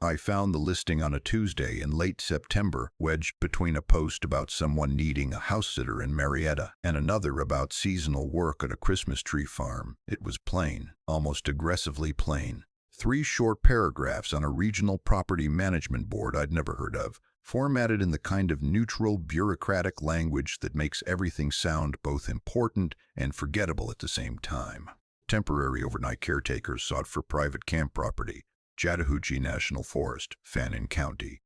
I found the listing on a Tuesday in late September, wedged between a post about someone needing a house sitter in Marietta and another about seasonal work at a Christmas tree farm. It was plain, almost aggressively plain. 3 short paragraphs on a regional property management board I'd never heard of, formatted in the kind of neutral, bureaucratic language that makes everything sound both important and forgettable at the same time. Temporary overnight caretakers sought for private camp property, Chattahoochee National Forest, Fannin County.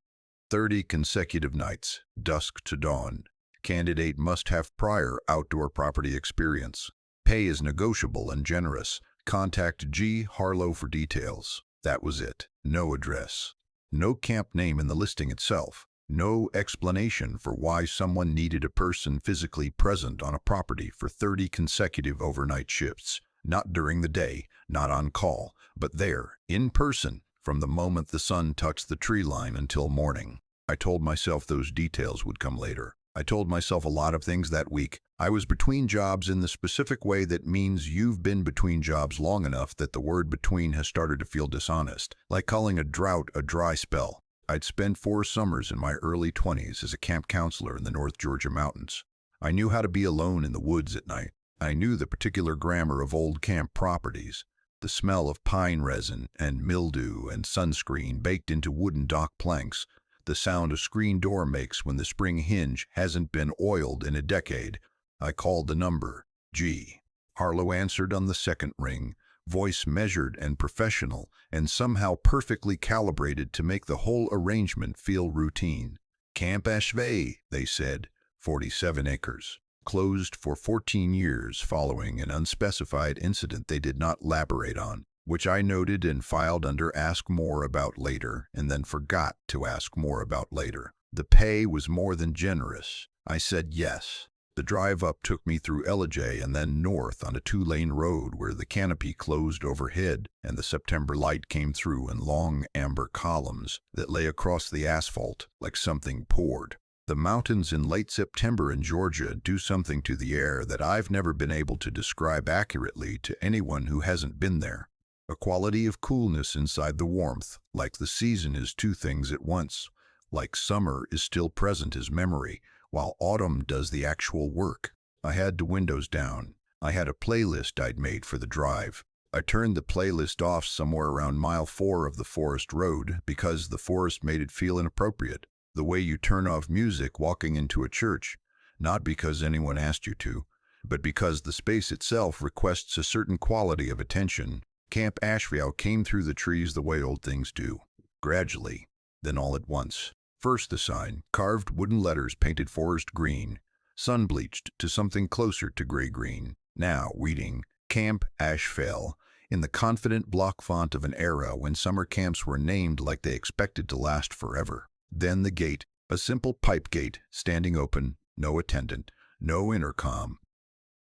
30 consecutive nights, dusk to dawn. Candidate must have prior outdoor property experience. Pay is negotiable and generous. Contact G. Harlow for details. That was it. No address. No camp name in the listing itself. No explanation for why someone needed a person physically present on a property for 30 consecutive overnight shifts. Not during the day, not on call, but there, in person, from the moment the sun touched the tree line until morning. I told myself those details would come later. I told myself a lot of things that week. I was between jobs in the specific way that means you've been between jobs long enough that the word between has started to feel dishonest, like calling a drought a dry spell. I'd spent 4 summers in my early 20s as a camp counselor in the North Georgia mountains. I knew how to be alone in the woods at night. I knew the particular grammar of old camp properties, the smell of pine resin and mildew and sunscreen baked into wooden dock planks, the sound a screen door makes when the spring hinge hasn't been oiled in a decade. I called the number, G. Harlow answered on the second ring, voice measured and professional, and somehow perfectly calibrated to make the whole arrangement feel routine. Camp Ashvay, they said, 47 acres. Closed for 14 years following an unspecified incident they did not elaborate on, which I noted and filed under Ask More About Later, and then forgot to ask more about later. The pay was more than generous. I said yes. The drive up took me through Ellijay and then north on a 2-lane road where the canopy closed overhead and the September light came through in long amber columns that lay across the asphalt like something poured. The mountains in late September in Georgia do something to the air that I've never been able to describe accurately to anyone who hasn't been there. A quality of coolness inside the warmth, like the season is 2 things at once, like summer is still present as memory, while autumn does the actual work. I had the windows down. I had a playlist I'd made for the drive. I turned the playlist off somewhere around mile 4 of the forest road because the forest made it feel inappropriate. The way you turn off music walking into a church, not because anyone asked you to, but because the space itself requests a certain quality of attention. Camp Ashvale came through the trees the way old things do, gradually, then all at once. First the sign, carved wooden letters painted forest green, sun-bleached to something closer to gray-green. Now reading, Camp Ashvale, in the confident block font of an era when summer camps were named like they expected to last forever. Then the gate, a simple pipe gate, standing open, no attendant, no intercom.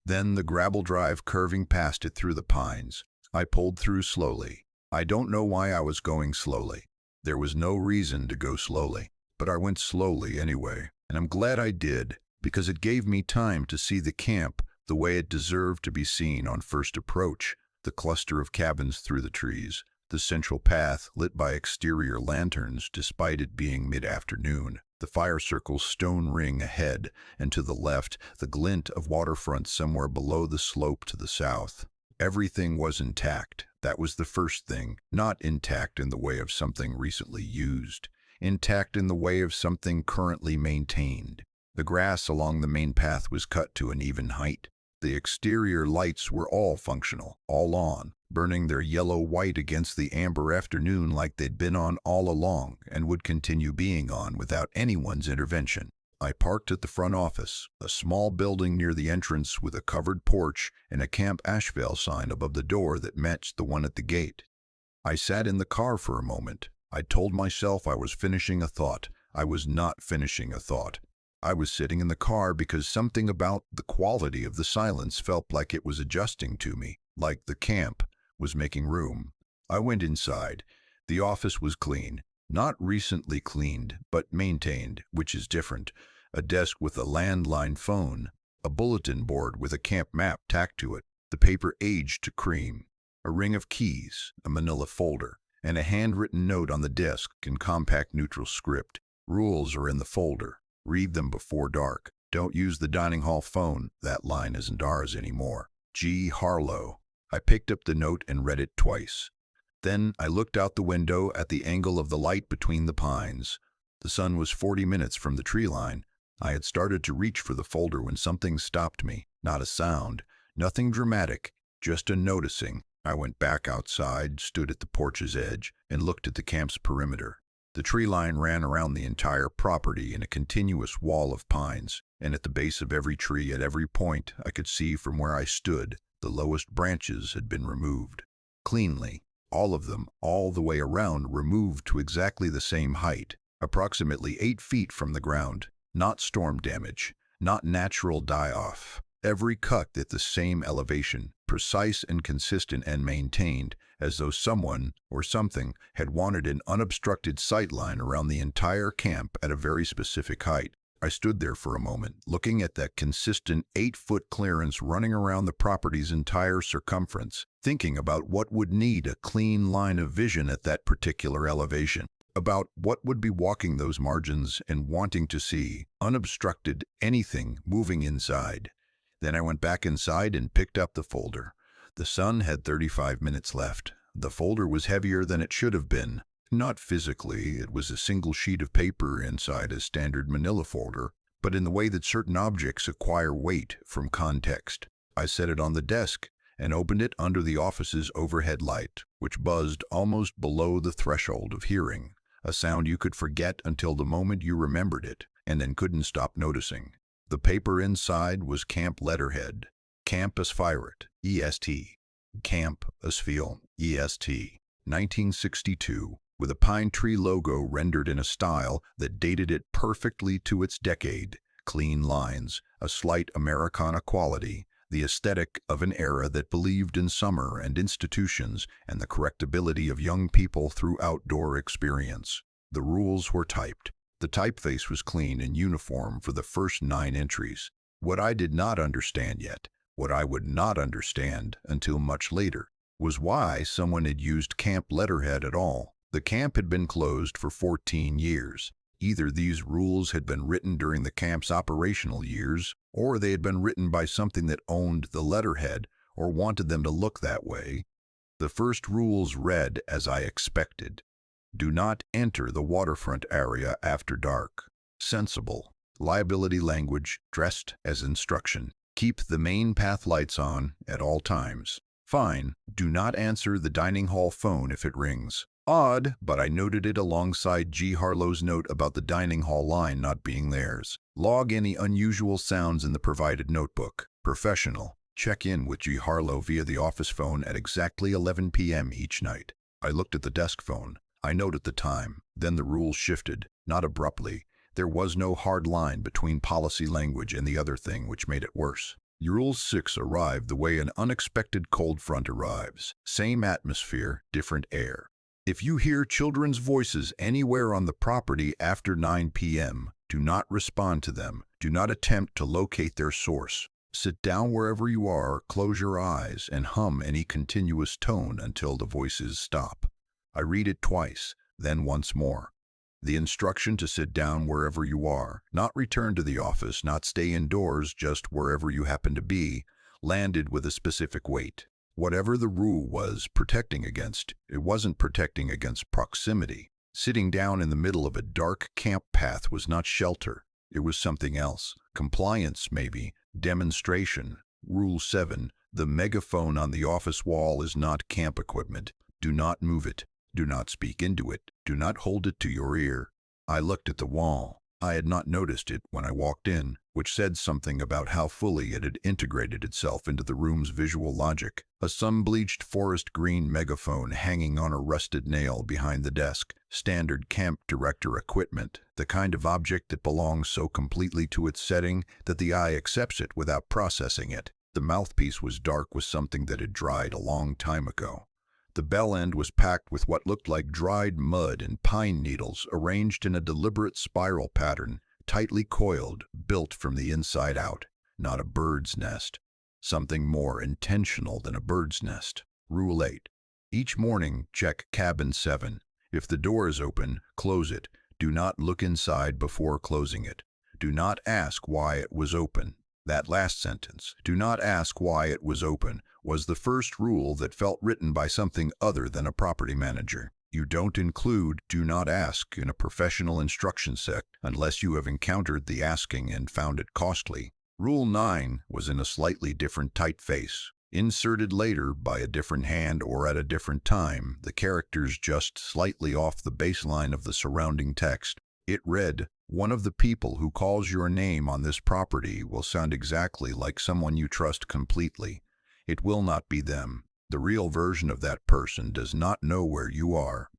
Then the gravel drive curving past it through the pines. I pulled through slowly. I don't know why I was going slowly. There was no reason to go slowly, but I went slowly anyway. And I'm glad I did, because it gave me time to see the camp the way it deserved to be seen on first approach, the cluster of cabins through the trees, the central path lit by exterior lanterns despite it being mid-afternoon, the fire circle's stone ring ahead, and to the left, the glint of waterfront somewhere below the slope to the south. Everything was intact. That was the first thing. Not intact in the way of something recently used. Intact in the way of something currently maintained. The grass along the main path was cut to an even height. The exterior lights were all functional, all on, burning their yellow-white against the amber afternoon like they'd been on all along and would continue being on without anyone's intervention. I parked at the front office, a small building near the entrance with a covered porch and a Camp Ashvale sign above the door that matched the one at the gate. I sat in the car for a moment. I told myself I was finishing a thought. I was not finishing a thought. I was sitting in the car because something about the quality of the silence felt like it was adjusting to me, like the camp was making room. I went inside. The office was clean. Not recently cleaned, but maintained, which is different. A desk with a landline phone, a bulletin board with a camp map tacked to it, the paper aged to cream, a ring of keys, a manila folder, and a handwritten note on the desk in compact neutral script. Rules are in the folder. Read them before dark. Don't use the dining hall phone. That line isn't ours anymore. G. Harlow. I picked up the note and read it twice. Then I looked out the window at the angle of the light between the pines. The sun was 40 minutes from the tree line. I had started to reach for the folder when something stopped me. Not a sound, nothing dramatic, just a noticing. I went back outside, stood at the porch's edge, and looked at the camp's perimeter. The tree line ran around the entire property in a continuous wall of pines, and at the base of every tree, at every point I could see from where I stood, the lowest branches had been removed. Cleanly, all of them, all the way around, removed to exactly the same height, approximately 8 feet from the ground. Not storm damage, not natural die-off. Every cut at the same elevation, precise and consistent and maintained, as though someone or something had wanted an unobstructed sightline around the entire camp at a very specific height. I stood there for a moment, looking at that consistent 8-foot clearance running around the property's entire circumference, thinking about what would need a clean line of vision at that particular elevation, about what would be walking those margins and wanting to see, unobstructed, anything moving inside. Then I went back inside and picked up the folder. The sun had 35 minutes left. The folder was heavier than it should have been. Not physically, it was a single sheet of paper inside a standard manila folder, but in the way that certain objects acquire weight from context. I set it on the desk and opened it under the office's overhead light, which buzzed almost below the threshold of hearing, a sound you could forget until the moment you remembered it, and then couldn't stop noticing. The paper inside was camp letterhead, Camp Aspirate, EST, Camp Asfeel, EST, 1962, with a pine tree logo rendered in a style that dated it perfectly to its decade. Clean lines, a slight Americana quality, the aesthetic of an era that believed in summer and institutions and the correctability of young people through outdoor experience. The rules were typed. The typeface was clean and uniform for the first 9 entries. What I did not understand yet, what I would not understand until much later, was why someone had used camp letterhead at all. The camp had been closed for 14 years. Either these rules had been written during the camp's operational years, or they had been written by something that owned the letterhead or wanted them to look that way. The first rules read as I expected. Do not enter the waterfront area after dark. Sensible. Liability language dressed as instruction. Keep the main path lights on at all times. Fine. Do not answer the dining hall phone if it rings. Odd, but I noted it alongside G. Harlow's note about the dining hall line not being theirs. Log any unusual sounds in the provided notebook. Professional. Check in with G. Harlow via the office phone at exactly 11 p.m. each night. I looked at the desk phone. I noted the time. Then the rules shifted, not abruptly. There was no hard line between policy language and the other thing, which made it worse. Rule 6 arrived the way an unexpected cold front arrives. Same atmosphere, different air. If you hear children's voices anywhere on the property after 9 p.m., do not respond to them. Do not attempt to locate their source. Sit down wherever you are, close your eyes, and hum any continuous tone until the voices stop. I read it twice, then once more. The instruction to sit down wherever you are, not return to the office, not stay indoors, just wherever you happen to be, landed with a specific weight. Whatever the rule was protecting against, it wasn't protecting against proximity. Sitting down in the middle of a dark camp path was not shelter. It was something else. Compliance, maybe. Demonstration. Rule 7. The megaphone on the office wall is not camp equipment. Do not move it. Do not speak into it. Do not hold it to your ear. I looked at the wall. I had not noticed it when I walked in, which said something about how fully it had integrated itself into the room's visual logic. A sun-bleached forest green megaphone hanging on a rusted nail behind the desk. Standard camp director equipment, the kind of object that belongs so completely to its setting that the eye accepts it without processing it. The mouthpiece was dark with something that had dried a long time ago. The bell end was packed with what looked like dried mud and pine needles arranged in a deliberate spiral pattern, tightly coiled, built from the inside out. Not a bird's nest. Something more intentional than a bird's nest. Rule 8. Each morning, check cabin 7. If the door is open, close it. Do not look inside before closing it. Do not ask why it was open. That last sentence, do not ask why it was open, was the first rule that felt written by something other than a property manager. You don't include do not ask in a professional instruction set unless you have encountered the asking and found it costly. Rule 9 was in a slightly different typeface, inserted later by a different hand or at a different time, the characters just slightly off the baseline of the surrounding text. It read, "One of the people who calls your name on this property will sound exactly like someone you trust completely. It will not be them. The real version of that person does not know where you are."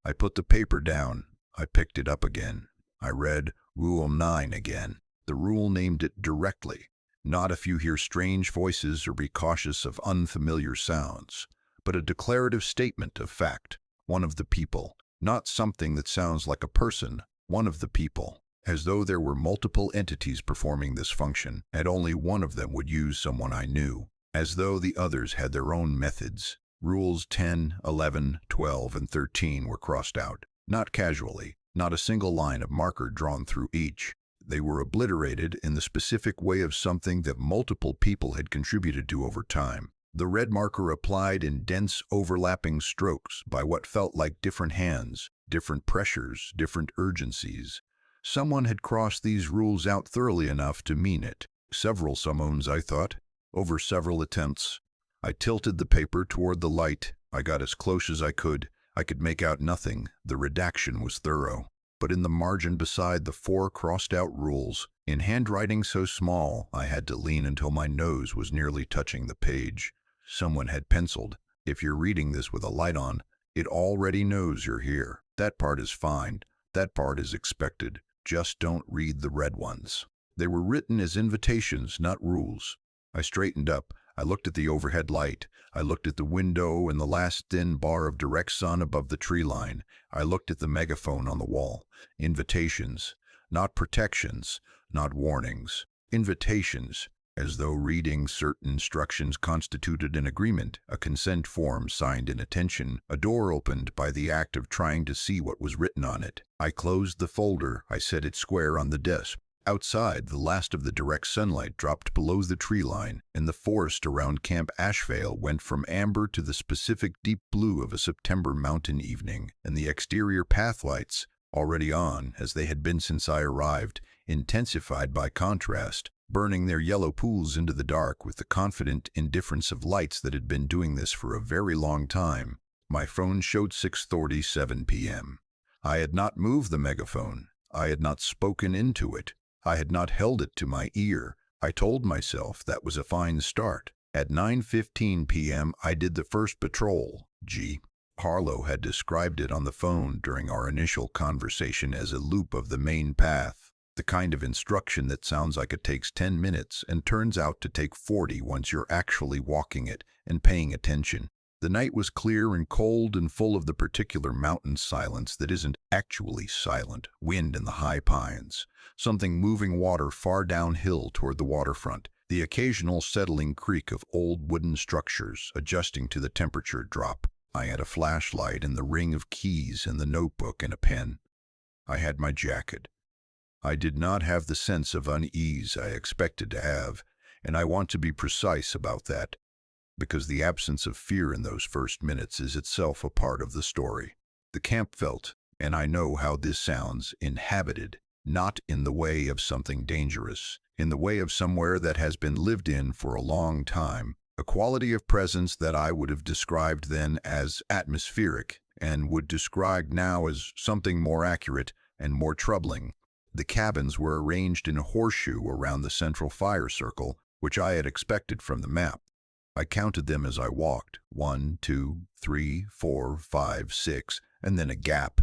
I put the paper down. I picked it up again. I read Rule 9 again. The rule named it directly. Not if you hear strange voices or be cautious of unfamiliar sounds, but a declarative statement of fact. One of the people. Not something that sounds like a person. One of the people. As though there were multiple entities performing this function, and only one of them would use someone I knew. As though the others had their own methods. Rules 10, 11, 12, and 13 were crossed out. Not casually. Not a single line of marker drawn through each. They were obliterated in the specific way of something that multiple people had contributed to over time. The red marker applied in dense, overlapping strokes by what felt like different hands, different pressures, different urgencies. Someone had crossed these rules out thoroughly enough to mean it. Several someones, I thought, over several attempts. I tilted the paper toward the light. I got as close as I could. I could make out nothing. The redaction was thorough. But in the margin beside the 4 crossed-out rules, in handwriting so small I had to lean until my nose was nearly touching the page. Someone had penciled, "If you're reading this with a light on, it already knows you're here. That part is fine. That part is expected. Just don't read the red ones." They were written as invitations, not rules. I straightened up. I looked at the overhead light. I looked at the window and the last thin bar of direct sun above the tree line. I looked at the megaphone on the wall. Invitations. Not protections. Not warnings. Invitations. As though reading certain instructions constituted an agreement, a consent form signed in attention, a door opened by the act of trying to see what was written on it. I closed the folder. I set it square on the desk. Outside, the last of the direct sunlight dropped below the tree line, and the forest around Camp Ashvale went from amber to the specific deep blue of a September mountain evening, and the exterior pathlights, already on, as they had been since I arrived, intensified by contrast, burning their yellow pools into the dark with the confident indifference of lights that had been doing this for a very long time. My phone showed 6:47 p.m. I had not moved the megaphone. I had not spoken into it. I had not held it to my ear. I told myself that was a fine start. At 9:15 p.m. I did the first patrol. Harlow had described it on the phone during our initial conversation as a loop of the main path. The kind of instruction that sounds like it takes 10 minutes and turns out to take 40 once you're actually walking it and paying attention. The night was clear and cold and full of the particular mountain silence that isn't actually silent, wind in the high pines, something moving water far downhill toward the waterfront, the occasional settling creak of old wooden structures adjusting to the temperature drop. I had a flashlight and the ring of keys and the notebook and a pen. I had my jacket. I did not have the sense of unease I expected to have, and I want to be precise about that, because the absence of fear in those first minutes is itself a part of the story. The camp felt, and I know how this sounds, inhabited, not in the way of something dangerous, in the way of somewhere that has been lived in for a long time, a quality of presence that I would have described then as atmospheric, and would describe now as something more accurate and more troubling. The cabins were arranged in a horseshoe around the central fire circle, which I had expected from the map. I counted them as I walked. 1, 2, 3, 4, 5, 6, and then a gap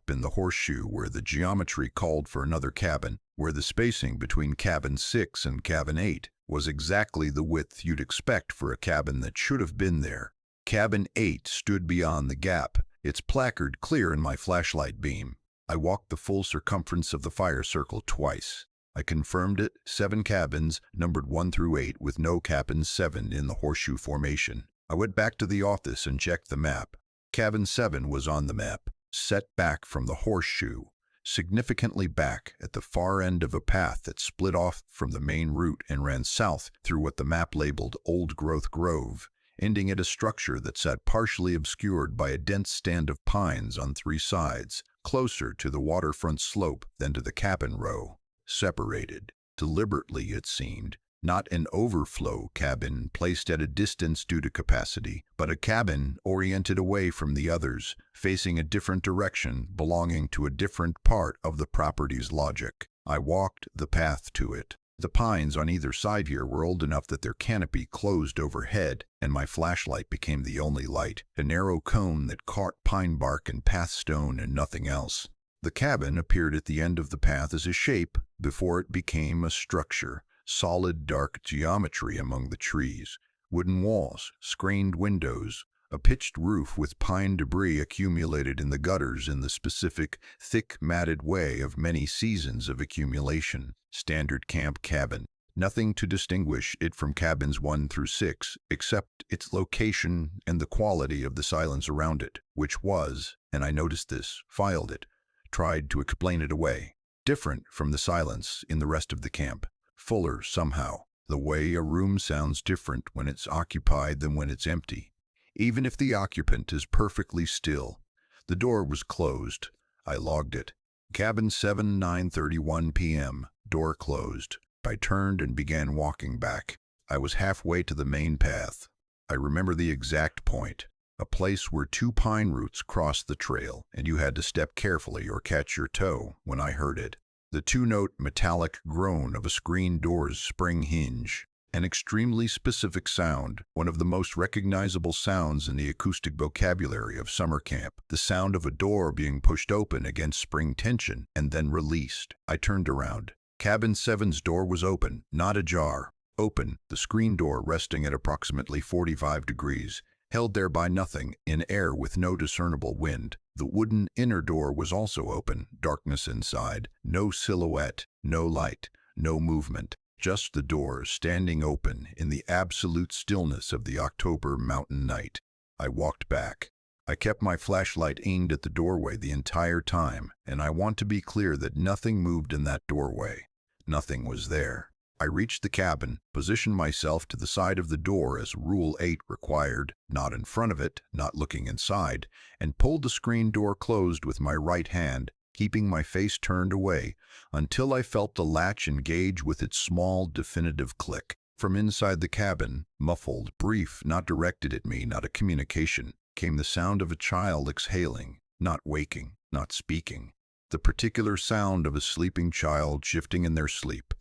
in the horseshoe where the geometry called for another cabin, where the spacing between cabin 6 and cabin 8 was exactly the width you'd expect for a cabin that should have been there. Cabin 8 stood beyond the gap, its placard clear in my flashlight beam. I walked the full circumference of the fire circle twice. I confirmed it, 7 cabins, numbered 1 through 8, with no cabin 7 in the horseshoe formation. I went back to the office and checked the map. Cabin 7 was on the map, set back from the horseshoe, significantly back at the far end of a path that split off from the main route and ran south through what the map labeled old-growth grove, ending at a structure that sat partially obscured by a dense stand of pines on 3 sides, closer to the waterfront slope than to the cabin row. Separated, deliberately it seemed, not an overflow cabin placed at a distance due to capacity, but a cabin oriented away from the others, facing a different direction, belonging to a different part of the property's logic. I walked the path to it. The pines on either side here were old enough that their canopy closed overhead, and my flashlight became the only light, a narrow cone that caught pine bark and path stone and nothing else. The cabin appeared at the end of the path as a shape before it became a structure. Solid dark geometry among the trees, wooden walls, screened windows, a pitched roof with pine debris accumulated in the gutters in the specific, thick, matted way of many seasons of accumulation. Standard camp cabin. Nothing to distinguish it from cabins 1 through 6, except its location and the quality of the silence around it, which was, and I noticed this, filed it, tried to explain it away, different from the silence in the rest of the camp. Fuller somehow, the way a room sounds different when it's occupied than when it's empty, even if the occupant is perfectly still. The door was closed. I logged it. Cabin 7, 9:31 p.m. Door closed. I turned and began walking back. I was halfway to the main path. I remember the exact point, a place where 2 pine roots crossed the trail, and you had to step carefully or catch your toe when I heard it. The 2-note metallic groan of a screen door's spring hinge, an extremely specific sound, one of the most recognizable sounds in the acoustic vocabulary of summer camp, the sound of a door being pushed open against spring tension and then released. I turned around. Cabin 7's door was open, not ajar. Open, the screen door resting at approximately 45 degrees, held there by nothing, in air with no discernible wind. The wooden inner door was also open, darkness inside, no silhouette, no light, no movement, just the door standing open in the absolute stillness of the October mountain night. I walked back. I kept my flashlight aimed at the doorway the entire time, and I want to be clear that nothing moved in that doorway. Nothing was there. I reached the cabin, positioned myself to the side of the door as Rule 8 required, not in front of it, not looking inside, and pulled the screen door closed with my right hand, keeping my face turned away, until I felt the latch engage with its small, definitive click. From inside the cabin, muffled, brief, not directed at me, not a communication, came the sound of a child exhaling, not waking, not speaking. The particular sound of a sleeping child shifting in their sleep.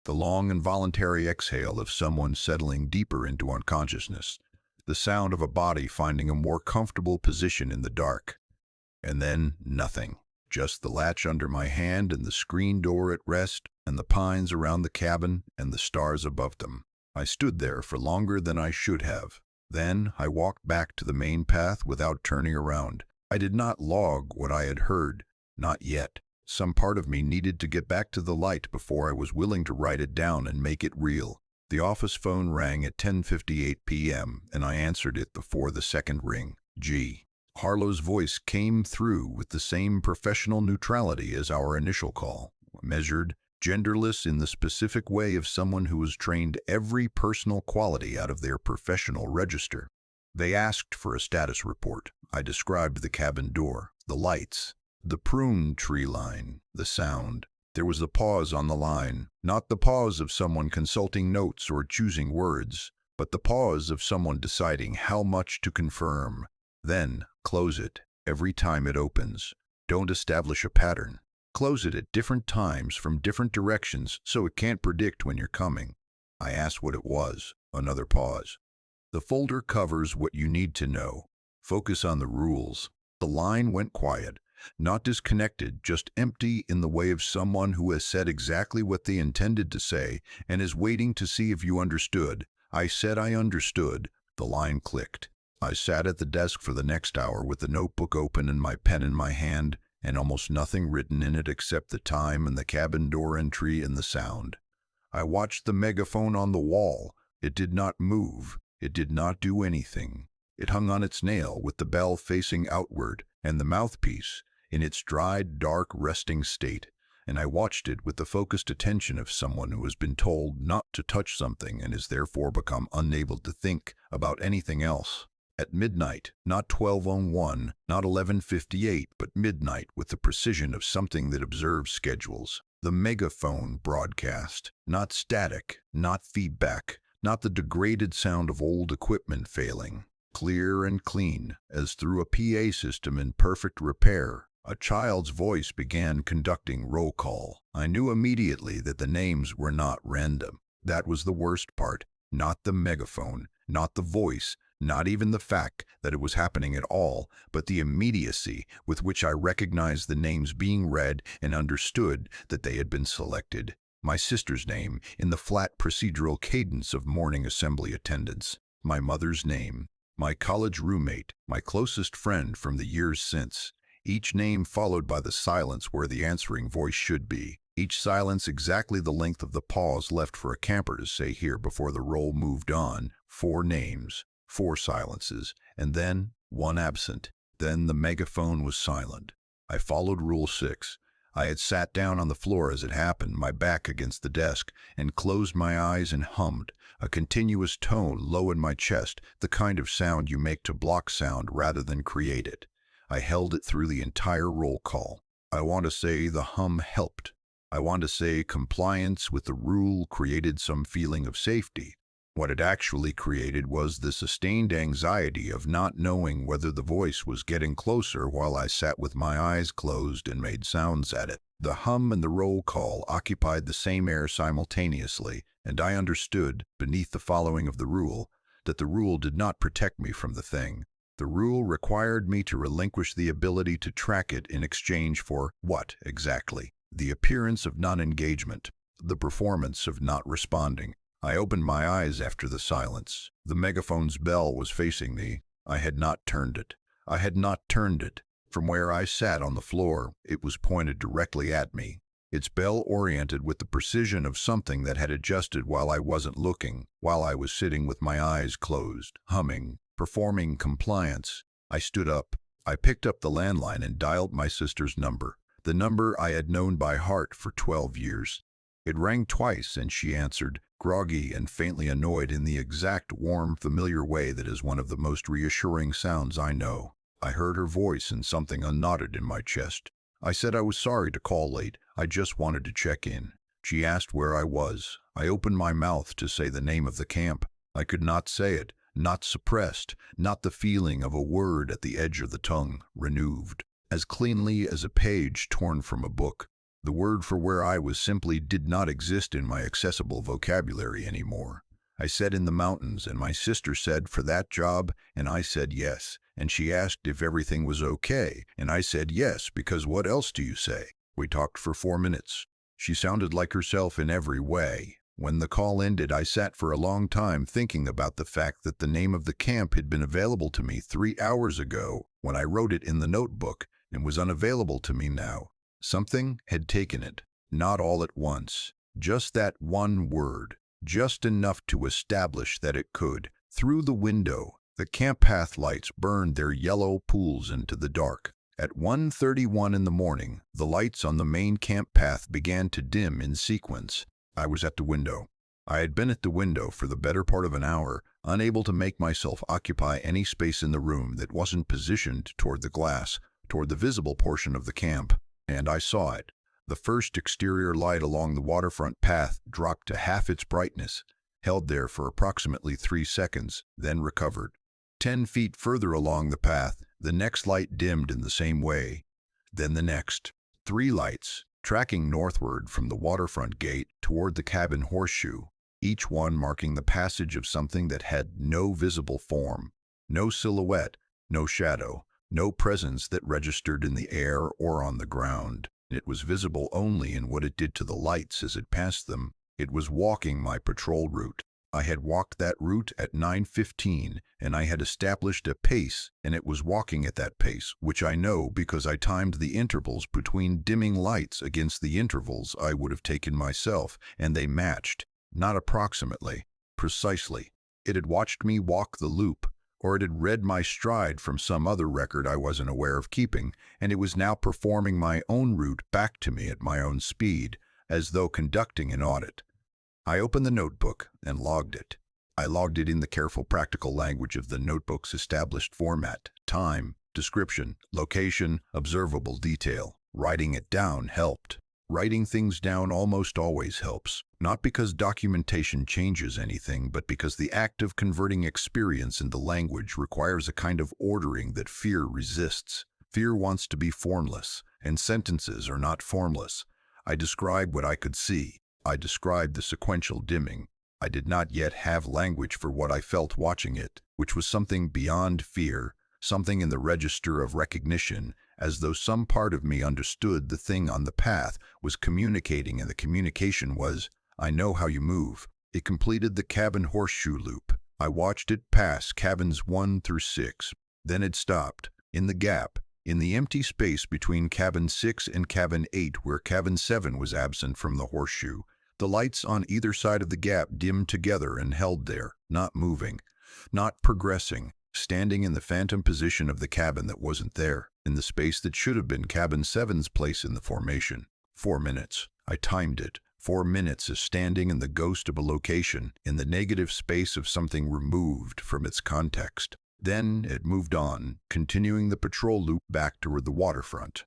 The long involuntary exhale of someone settling deeper into unconsciousness. The sound of a body finding a more comfortable position in the dark. And then nothing. Just the latch under my hand and the screen door at rest and the pines around the cabin and the stars above them. I stood there for longer than I should have. Then I walked back to the main path without turning around. I did not log what I had heard. Not yet. Some part of me needed to get back to the light before I was willing to write it down and make it real. The office phone rang at 10:58 p.m., and I answered it before the second ring. G. Harlow's voice came through with the same professional neutrality as our initial call, measured, genderless in the specific way of someone who has trained every personal quality out of their professional register. They asked for a status report. I described the cabin door, the lights, the prune tree line, the sound. There was a pause on the line, not the pause of someone consulting notes or choosing words, but the pause of someone deciding how much to confirm. Then, close it every time it opens. Don't establish a pattern. Close it at different times from different directions so it can't predict when you're coming. I asked what it was. Another pause. The folder covers what you need to know. Focus on the rules. The line went quiet. Not disconnected, just empty in the way of someone who has said exactly what they intended to say and is waiting to see if you understood. I said I understood. The line clicked. I sat at the desk for the next hour with the notebook open and my pen in my hand, and almost nothing written in it except the time and the cabin door entry and the sound. I watched the megaphone on the wall. It did not move. It did not do anything. It hung on its nail with the bell facing outward and the mouthpiece in its dried, dark, resting state, and I watched it with the focused attention of someone who has been told not to touch something and has therefore become unable to think about anything else. At midnight, not 12:01, not 11:58, but midnight with the precision of something that observes schedules. The megaphone broadcast, not static, not feedback, not the degraded sound of old equipment failing. Clear and clean, as through a PA system in perfect repair, a child's voice began conducting roll call. I knew immediately that the names were not random. That was the worst part. Not the megaphone, not the voice, not even the fact that it was happening at all, but the immediacy with which I recognized the names being read and understood that they had been selected. My sister's name in the flat procedural cadence of morning assembly attendance. My mother's name. My college roommate, my closest friend from the years since. Each name followed by the silence where the answering voice should be. Each silence exactly the length of the pause left for a camper to say here before the roll moved on. 4 names, 4 silences, and then 1 absent. Then the megaphone was silent. I followed Rule 6. I had sat down on the floor as it happened, my back against the desk, and closed my eyes and hummed, a continuous tone low in my chest, the kind of sound you make to block sound rather than create it. I held it through the entire roll call. I want to say the hum helped. I want to say compliance with the rule created some feeling of safety. What it actually created was the sustained anxiety of not knowing whether the voice was getting closer while I sat with my eyes closed and made sounds at it. The hum and the roll call occupied the same air simultaneously, and I understood, beneath the following of the rule, that the rule did not protect me from the thing. The rule required me to relinquish the ability to track it in exchange for what, exactly? The appearance of non-engagement, the performance of not responding. I opened my eyes after the silence. The megaphone's bell was facing me. I had not turned it. I had not turned it. From where I sat on the floor, it was pointed directly at me. Its bell oriented with the precision of something that had adjusted while I wasn't looking, while I was sitting with my eyes closed, humming, performing compliance. I stood up. I picked up the landline and dialed my sister's number, the number I had known by heart for 12 years. It rang twice and she answered, groggy and faintly annoyed in the exact warm, familiar way that is one of the most reassuring sounds I know. I heard her voice and something unknotted in my chest. I said I was sorry to call late. I just wanted to check in. She asked where I was. I opened my mouth to say the name of the camp. I could not say it, not suppressed, not the feeling of a word at the edge of the tongue, renewed, as cleanly as a page torn from a book. The word for where I was simply did not exist in my accessible vocabulary anymore. I said in the mountains, and my sister said for that job, and I said yes, and she asked if everything was okay, and I said yes, because what else do you say? We talked for 4 minutes. She sounded like herself in every way. When the call ended, I sat for a long time thinking about the fact that the name of the camp had been available to me 3 hours ago when I wrote it in the notebook and was unavailable to me now. Something had taken it, not all at once, just that one word, just enough to establish that it could. Through the window, the camp path lights burned their yellow pools into the dark. At 1:31 in the morning, the lights on the main camp path began to dim in sequence. I was at the window. I had been at the window for the better part of an hour, unable to make myself occupy any space in the room that wasn't positioned toward the glass, toward the visible portion of the camp. And I saw it. The first exterior light along the waterfront path dropped to half its brightness, held there for approximately 3 seconds, then recovered. 10 feet further along the path, the next light dimmed in the same way. Then the next. 3 lights, tracking northward from the waterfront gate toward the cabin horseshoe, each one marking the passage of something that had no visible form, no silhouette, no shadow, no presence that registered in the air or on the ground. It was visible only in what it did to the lights as it passed them. It was walking my patrol route. I had walked that route at 9:15, and I had established a pace, and it was walking at that pace, which I know because I timed the intervals between dimming lights against the intervals I would have taken myself, and they matched, not approximately, precisely. It had watched me walk the loop, or it had read my stride from some other record I wasn't aware of keeping, and it was now performing my own route back to me at my own speed, as though conducting an audit. I opened the notebook and logged it. I logged it in the careful practical language of the notebook's established format: time, description, location, observable detail. Writing it down helped. Writing things down almost always helps, not because documentation changes anything, but because the act of converting experience into language requires a kind of ordering that fear resists. Fear wants to be formless, and sentences are not formless. I described what I could see. I described the sequential dimming. I did not yet have language for what I felt watching it, which was something beyond fear, something in the register of recognition, as though some part of me understood the thing on the path was communicating, and the communication was, "I know how you move." It completed the cabin horseshoe loop. I watched it pass cabins 1 through 6. Then it stopped. In the gap, in the empty space between cabin 6 and cabin 8, where cabin 7 was absent from the horseshoe, the lights on either side of the gap dimmed together and held there, not moving, not progressing, standing in the phantom position of the cabin that wasn't there, in the space that should have been cabin 7's place in the formation. 4 minutes. I timed it. 4 minutes is standing in the ghost of a location, in the negative space of something removed from its context. Then it moved on, continuing the patrol loop back toward the waterfront.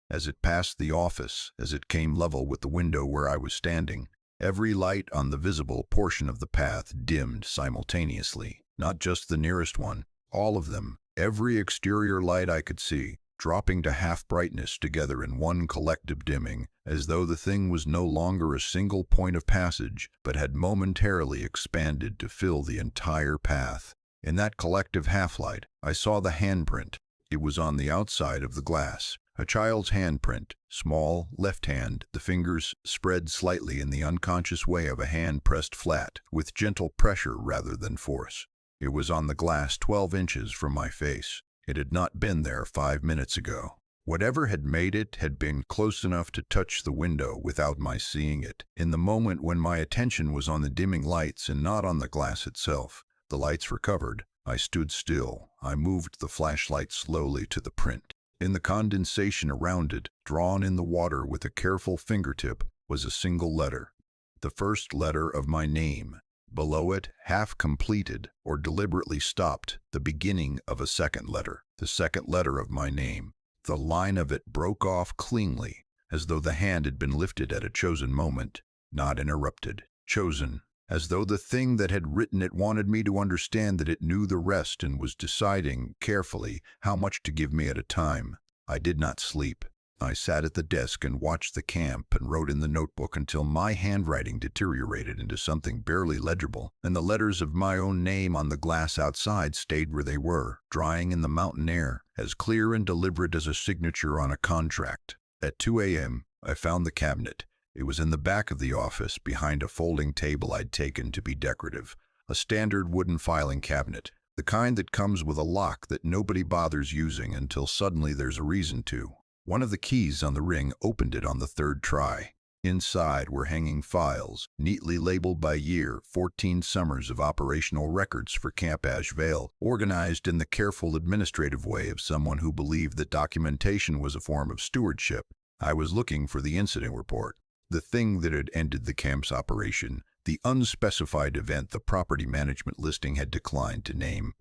As it passed the office, as it came level with the window where I was standing, every light on the visible portion of the path dimmed simultaneously. Not just the nearest one, all of them, every exterior light I could see, dropping to half brightness together in one collective dimming, as though the thing was no longer a single point of passage, but had momentarily expanded to fill the entire path. In that collective half-light, I saw the handprint. It was on the outside of the glass. A child's handprint, small, left hand, the fingers spread slightly in the unconscious way of a hand pressed flat, with gentle pressure rather than force. It was on the glass 12 inches from my face. It had not been there 5 minutes ago. Whatever had made it had been close enough to touch the window without my seeing it. In the moment when my attention was on the dimming lights and not on the glass itself, the lights recovered. I stood still. I moved the flashlight slowly to the print. In the condensation around it, drawn in the water with a careful fingertip, was a single letter. The first letter of my name. Below it, half completed or deliberately stopped, the beginning of a second letter. The second letter of my name. The line of it broke off cleanly, as though the hand had been lifted at a chosen moment, not interrupted. Chosen. As though the thing that had written it wanted me to understand that it knew the rest and was deciding, carefully, how much to give me at a time. I did not sleep. I sat at the desk and watched the camp and wrote in the notebook until my handwriting deteriorated into something barely legible, and the letters of my own name on the glass outside stayed where they were, drying in the mountain air, as clear and deliberate as a signature on a contract. At 2 a.m., I found the cabinet. It was in the back of the office, behind a folding table I'd taken to be decorative. A standard wooden filing cabinet, the kind that comes with a lock that nobody bothers using until suddenly there's a reason to. One of the keys on the ring opened it on the third try. Inside were hanging files, neatly labeled by year, 14 summers of operational records for Camp Ash Vale, organized in the careful administrative way of someone who believed that documentation was a form of stewardship. I was looking for the incident report. The thing that had ended the camp's operation, the unspecified event the property management listing had declined to name.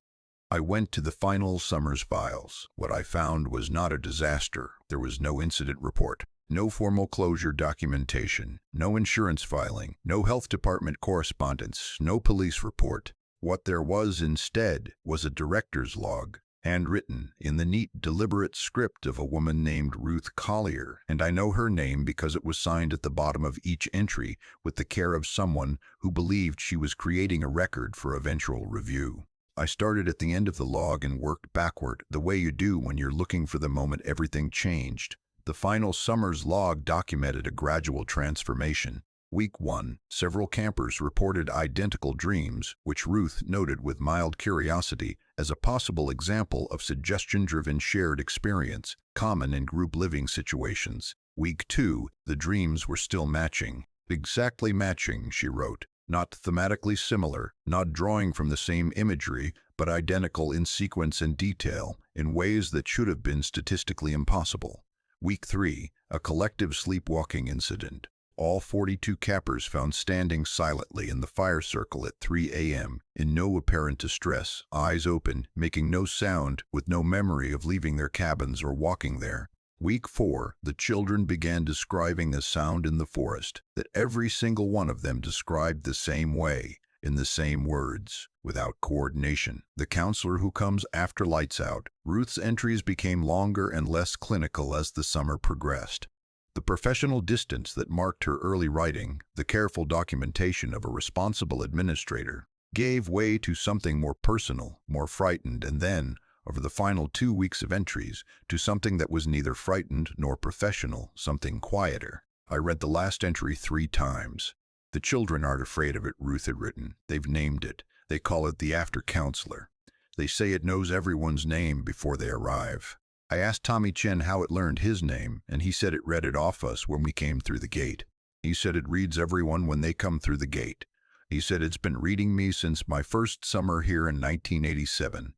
I went to the final summer's files. What I found was not a disaster. There was no incident report, no formal closure documentation, no insurance filing, no health department correspondence, no police report. What there was instead was a director's log, handwritten in the neat, deliberate script of a woman named Ruth Collier, and I know her name because it was signed at the bottom of each entry with the care of someone who believed she was creating a record for eventual review. I started at the end of the log and worked backward, the way you do when you're looking for the moment everything changed. The final summer's log documented a gradual transformation. Week 1, several campers reported identical dreams, which Ruth noted with mild curiosity as a possible example of suggestion-driven shared experience, common in group living situations. Week 2, the dreams were still matching. Exactly matching, she wrote. Not thematically similar, not drawing from the same imagery, but identical in sequence and detail, in ways that should have been statistically impossible. Week 3, a collective sleepwalking incident. All 42 campers found standing silently in the fire circle at 3 a.m., in no apparent distress, eyes open, making no sound, with no memory of leaving their cabins or walking there. Week 4, the children began describing a sound in the forest that every single one of them described the same way, in the same words, without coordination. The counselor who comes after lights out. Ruth's entries became longer and less clinical as the summer progressed. The professional distance that marked her early writing, the careful documentation of a responsible administrator, gave way to something more personal, more frightened, and then, over the final 2 weeks of entries, to something that was neither frightened nor professional, something quieter. I read the last entry 3 times. The children aren't afraid of it, Ruth had written. They've named it. They call it the after counselor. They say it knows everyone's name before they arrive. I asked Tommy Chen how it learned his name, and he said it read it off us when we came through the gate. He said it reads everyone when they come through the gate. He said it's been reading me since my first summer here in 1987.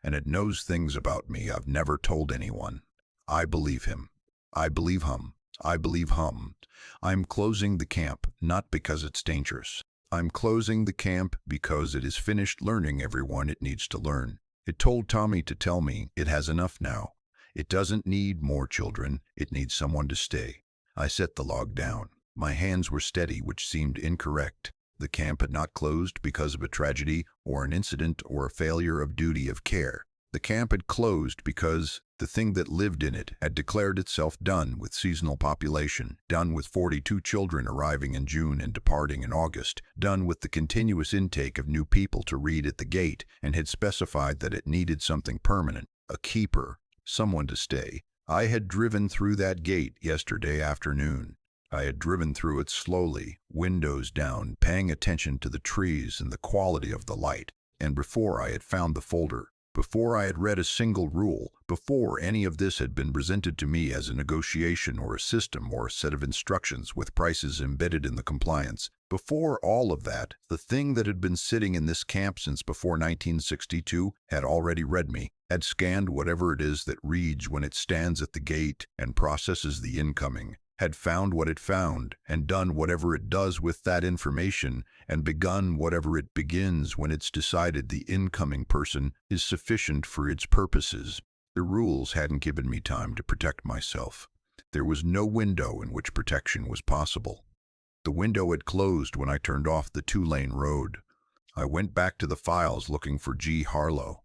And it knows things about me I've never told anyone. I believe him. I believe him. I believe him. I'm closing the camp, not because it's dangerous. I'm closing the camp because it is finished learning everyone it needs to learn. It told Tommy to tell me it has enough now. It doesn't need more children. It needs someone to stay. I set the log down. My hands were steady, which seemed incorrect. The camp had not closed because of a tragedy or an incident or a failure of duty of care. The camp had closed because the thing that lived in it had declared itself done with seasonal population, done with 42 children arriving in June and departing in August, done with the continuous intake of new people to read at the gate, and had specified that it needed something permanent, a keeper, someone to stay. I had driven through that gate yesterday afternoon. I had driven through it slowly, windows down, paying attention to the trees and the quality of the light. And before I had found the folder, before I had read a single rule, before any of this had been presented to me as a negotiation or a system or a set of instructions with prices embedded in the compliance, before all of that, the thing that had been sitting in this camp since before 1962 had already read me, had scanned whatever it is that reads when it stands at the gate and processes the incoming, had found what it found, and done whatever it does with that information, and begun whatever it begins when it's decided the incoming person is sufficient for its purposes. The rules hadn't given me time to protect myself. There was no window in which protection was possible. The window had closed when I turned off the 2-lane road. I went back to the files looking for G. Harlow.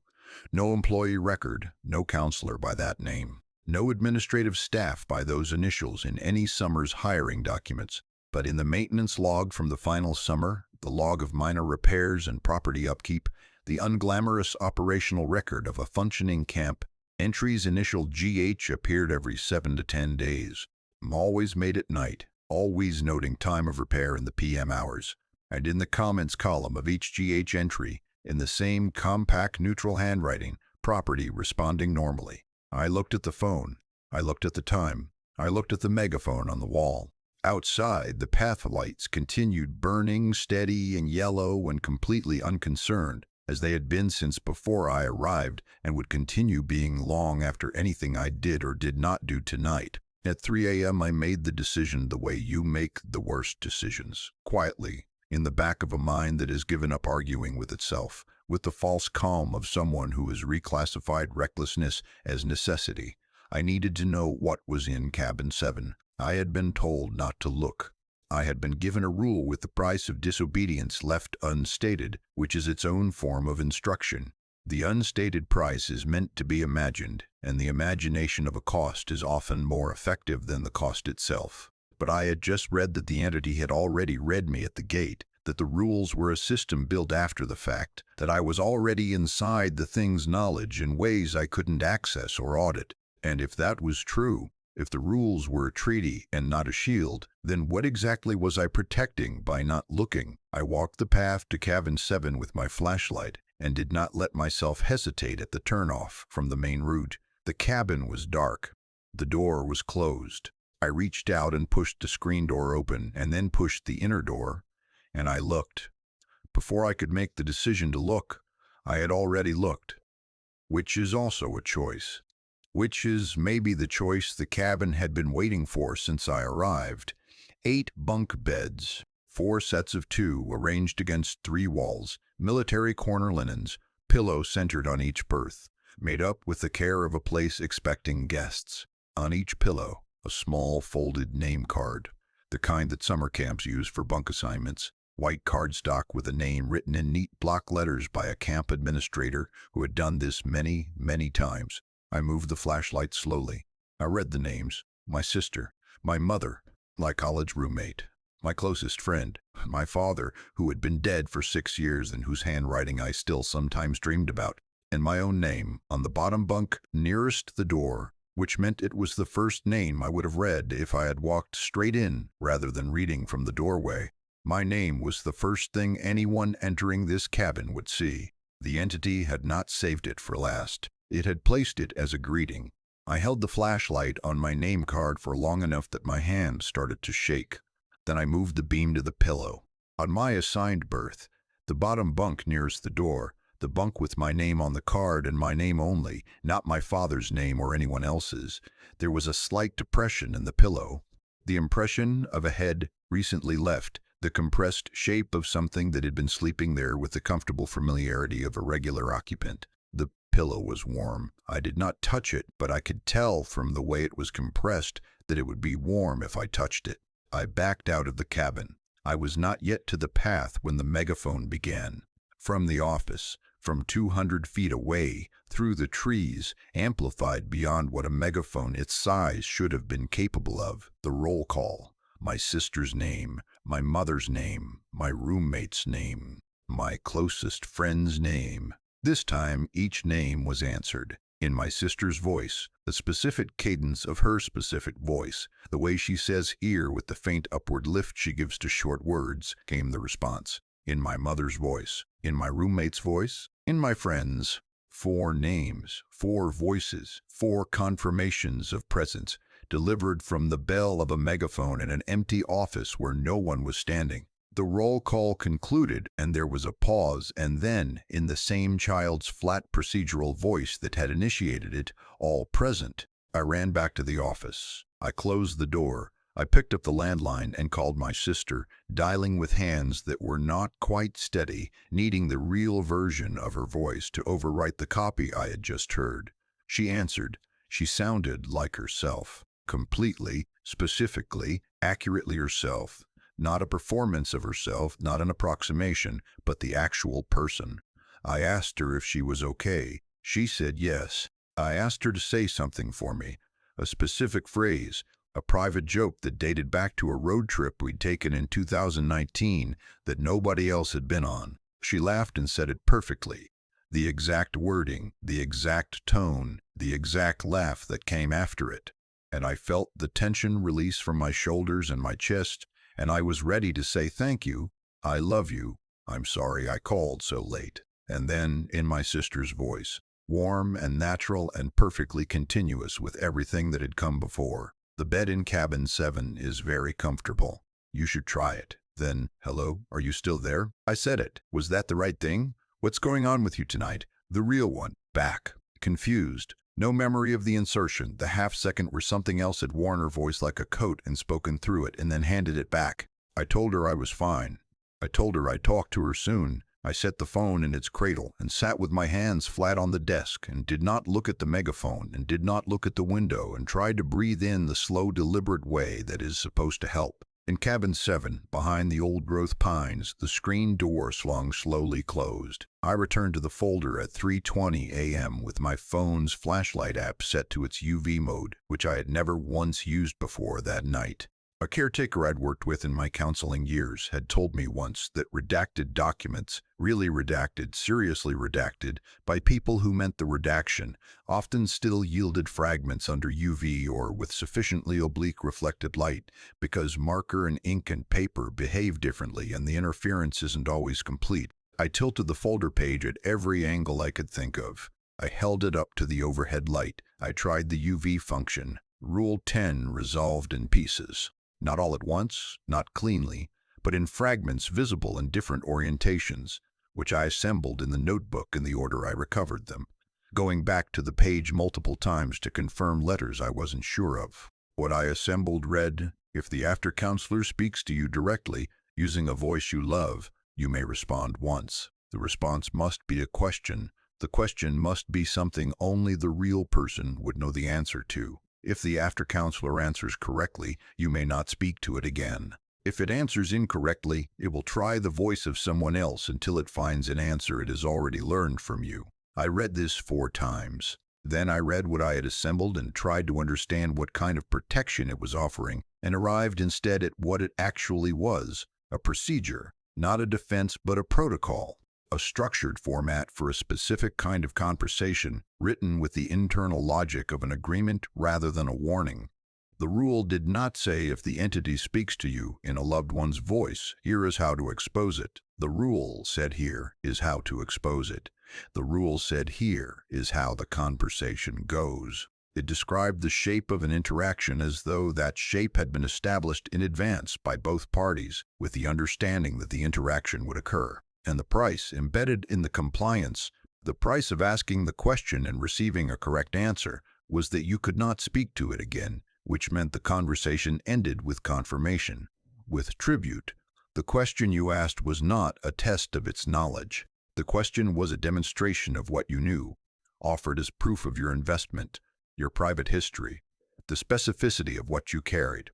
No employee record, no counselor by that name. No administrative staff by those initials in any summer's hiring documents, but in the maintenance log from the final summer, the log of minor repairs and property upkeep, the unglamorous operational record of a functioning camp, entries initial GH appeared every 7 to 10 days. Always made at night, always noting time of repair in the PM hours, and in the comments column of each GH entry, in the same compact neutral handwriting, property responding normally. I looked at the phone. I looked at the time. I looked at the megaphone on the wall. Outside, the path lights continued burning, steady and yellow and completely unconcerned, as they had been since before I arrived and would continue being long after anything I did or did not do tonight. At 3 a.m. I made the decision the way you make the worst decisions, quietly, in the back of a mind that has given up arguing with itself, with the false calm of someone who has reclassified recklessness as necessity. I needed to know what was in cabin 7. I had been told not to look. I had been given a rule with the price of disobedience left unstated, which is its own form of instruction. The unstated price is meant to be imagined, and the imagination of a cost is often more effective than the cost itself. But I had just read that the entity had already read me at the gate, that the rules were a system built after the fact, that I was already inside the thing's knowledge in ways I couldn't access or audit. And if that was true, if the rules were a treaty and not a shield, then what exactly was I protecting by not looking? I walked the path to cabin 7 with my flashlight and did not let myself hesitate at the turnoff from the main route. The cabin was dark. The door was closed. I reached out and pushed the screen door open and then pushed the inner door. and I looked. Before I could make the decision to look, I had already looked. Which is also a choice. Which is maybe the choice the cabin had been waiting for since I arrived. 8 bunk beds, 4 sets of 2 arranged against 3 walls, military corner linens, pillow centered on each berth, made up with the care of a place expecting guests. On each pillow, a small folded name card, the kind that summer camps use for bunk assignments, white cardstock with a name written in neat block letters by a camp administrator who had done this many, many times. I moved the flashlight slowly. I read the names: my sister, my mother, my college roommate, my closest friend, my father, who had been dead for 6 years and whose handwriting I still sometimes dreamed about, and my own name on the bottom bunk nearest the door, which meant it was the first name I would have read if I had walked straight in rather than reading from the doorway. My name was the first thing anyone entering this cabin would see. The entity had not saved it for last. It had placed it as a greeting. I held the flashlight on my name card for long enough that my hand started to shake. Then I moved the beam to the pillow. On my assigned berth, the bottom bunk nearest the door, the bunk with my name on the card and my name only, not my father's name or anyone else's, there was a slight depression in the pillow. The impression of a head recently left, the compressed shape of something that had been sleeping there with the comfortable familiarity of a regular occupant. The pillow was warm. I did not touch it, but I could tell from the way it was compressed that it would be warm if I touched it. I backed out of the cabin. I was not yet to the path when the megaphone began. From the office, from 200 feet away, through the trees, amplified beyond what a megaphone its size should have been capable of, the roll call. My sister's name, my mother's name, my roommate's name, my closest friend's name. This time, each name was answered. In my sister's voice, the specific cadence of her specific voice, the way she says "ear" with the faint upward lift she gives to short words, came the response. In my mother's voice, in my roommate's voice, in my friend's. 4 names, 4 voices, 4 confirmations of presence, delivered from the bell of a megaphone in an empty office where no one was standing. The roll call concluded, and there was a pause, and then, in the same child's flat procedural voice that had initiated it, all present. I ran back to the office. I closed the door. I picked up the landline and called my sister, dialing with hands that were not quite steady, needing the real version of her voice to overwrite the copy I had just heard. She answered. She sounded like herself. Completely, specifically, accurately herself. Not a performance of herself, not an approximation, but the actual person. I asked her if she was okay. She said yes. I asked her to say something for me, a specific phrase, a private joke that dated back to a road trip we'd taken in 2019 that nobody else had been on. She laughed and said it perfectly. The exact wording, the exact tone, the exact laugh that came after it. And I felt the tension release from my shoulders and my chest, and I was ready to say thank you, I love you, I'm sorry I called so late. And then, in my sister's voice, warm and natural and perfectly continuous with everything that had come before. The bed in cabin 7 is very comfortable. You should try it. Then, hello, are you still there? I said it. Was that the right thing? What's going on with you tonight? The real one. Back. Confused. No memory of the insertion, the half-second where something else had worn her voice like a coat and spoken through it and then handed it back. I told her I was fine. I told her I'd talk to her soon. I set the phone in its cradle and sat with my hands flat on the desk and did not look at the megaphone and did not look at the window and tried to breathe in the slow, deliberate way that is supposed to help. In cabin 7, behind the old-growth pines, the screen door swung slowly closed. I returned to the folder at 3:20 a.m. with my phone's flashlight app set to its UV mode, which I had never once used before that night. A caretaker I'd worked with in my counseling years had told me once that redacted documents, really redacted, seriously redacted, by people who meant the redaction, often still yielded fragments under UV or with sufficiently oblique reflected light, because marker and ink and paper behave differently and the interference isn't always complete. I tilted the folder page at every angle I could think of. I held it up to the overhead light. I tried the UV function. Rule 10 resolved in pieces. Not all at once, not cleanly, but in fragments visible in different orientations, which I assembled in the notebook in the order I recovered them, going back to the page multiple times to confirm letters I wasn't sure of. What I assembled read, "If the after-counselor speaks to you directly, using a voice you love, you may respond once. The response must be a question. The question must be something only the real person would know the answer to. If the after-counselor answers correctly, you may not speak to it again. If it answers incorrectly, it will try the voice of someone else until it finds an answer it has already learned from you." I read this 4 times. Then I read what I had assembled and tried to understand what kind of protection it was offering, and arrived instead at what it actually was: a procedure, not a defense but a protocol, a structured format for a specific kind of conversation, written with the internal logic of an agreement rather than a warning. The rule did not say, "If the entity speaks to you in a loved one's voice, here is how to expose it." The rule said, "Here is how to expose it." The rule said, "Here is how the conversation goes." It described the shape of an interaction as though that shape had been established in advance by both parties, with the understanding that the interaction would occur. And the price embedded in the compliance, the price of asking the question and receiving a correct answer, was that you could not speak to it again, which meant the conversation ended with confirmation, with tribute. The question you asked was not a test of its knowledge. The question was a demonstration of what you knew, offered as proof of your investment, your private history, the specificity of what you carried.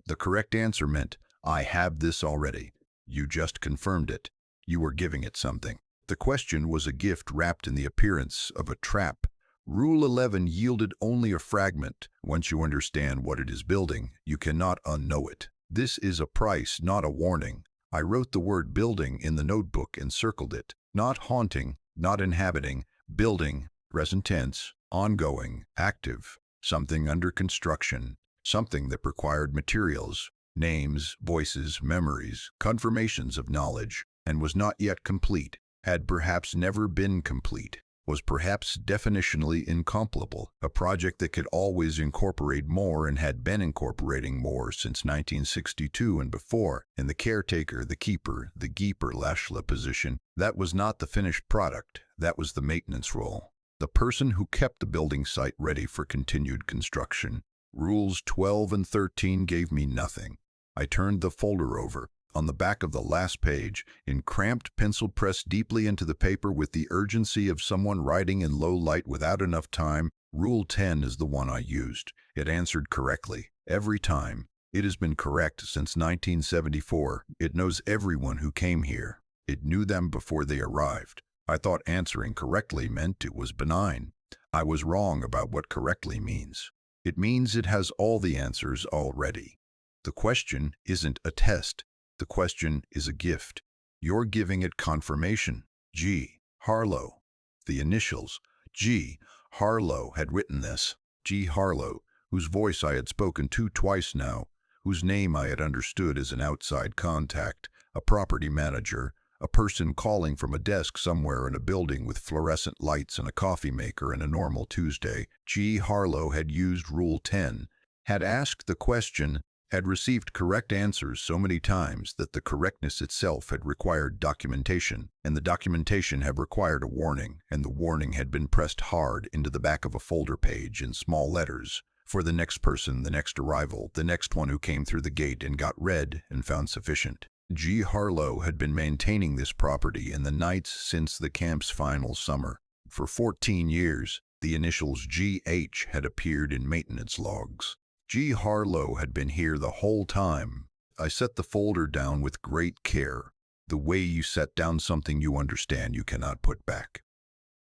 The correct answer meant, "I have this already." You just confirmed it. You were giving it something. The question was a gift wrapped in the appearance of a trap. Rule 11 yielded only a fragment. Once you understand what it is building, you cannot unknow it. This is a price, not a warning. I wrote the word building in the notebook and circled it. Not haunting, not inhabiting, building, present tense, ongoing, active, something under construction, something that required materials, names, voices, memories, confirmations of knowledge, and was not yet complete, had perhaps never been complete, was perhaps definitionally incomparable, a project that could always incorporate more and had been incorporating more since 1962 and before, in the caretaker, the keeper, the Geeper-Lashla position. That was not the finished product, that was the maintenance role. The person who kept the building site ready for continued construction. Rules 12 and 13 gave me nothing. I turned the folder over. On the back of the last page, in cramped pencil pressed deeply into the paper with the urgency of someone writing in low light without enough time, Rule 10 is the one I used. It answered correctly. Every time. It has been correct since 1974. It knows everyone who came here. It knew them before they arrived. I thought answering correctly meant it was benign. I was wrong about what correctly means. It means it has all the answers already. The question isn't a test. The question is a gift. You're giving it confirmation. G. Harlow. The initials. G. Harlow had written this. G. Harlow, whose voice I had spoken to twice now, whose name I had understood as an outside contact, a property manager, a person calling from a desk somewhere in a building with fluorescent lights and a coffee maker and a normal Tuesday. G. Harlow had used Rule 10, had asked the question, had received correct answers so many times that the correctness itself had required documentation, and the documentation had required a warning, and the warning had been pressed hard into the back of a folder page in small letters, for the next person, the next arrival, the next one who came through the gate and got read and found sufficient. G. Harlow had been maintaining this property in the nights since the camp's final summer. For 14 years, the initials G.H. had appeared in maintenance logs. G. Harlow had been here the whole time. I set the folder down with great care, the way you set down something you understand you cannot put back.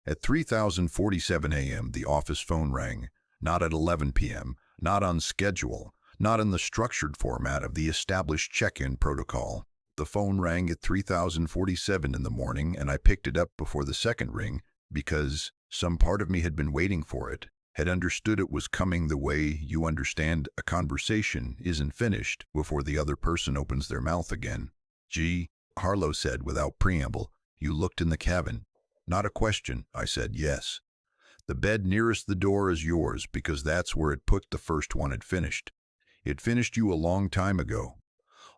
At 3:47 a.m. the office phone rang, not at 11 p.m., not on schedule, not in the structured format of the established check-in protocol. The phone rang at 3:47 in the morning, and I picked it up before the second ring because some part of me had been waiting for it, had understood it was coming the way you understand a conversation isn't finished before the other person opens their mouth again. G. Harlow said without preamble, "You looked in the cabin." "Not a question," I said. "Yes. The bed nearest the door is yours because that's where it put the first one had finished. It finished you a long time ago."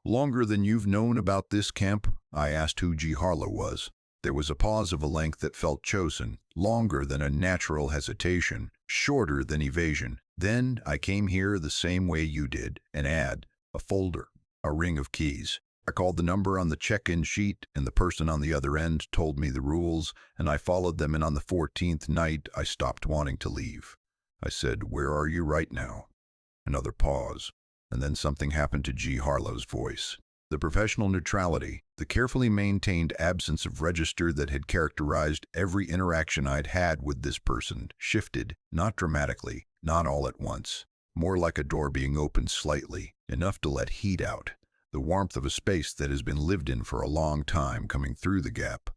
Longer than you've known about this camp? I asked who G. Harlow was. There was a pause of a length that felt chosen, longer than a natural hesitation, shorter than evasion. Then I came here the same way you did, an ad, a folder, a ring of keys. I called the number on the check-in sheet, and the person on the other end told me the rules, and I followed them, and on the 14th night I stopped wanting to leave. I said, "Where are you right now?" Another pause, and then something happened to G. Harlow's voice. The professional neutrality, the carefully maintained absence of register that had characterized every interaction I'd had with this person, shifted, not dramatically, not all at once, more like a door being opened slightly, enough to let heat out, the warmth of a space that has been lived in for a long time coming through the gap.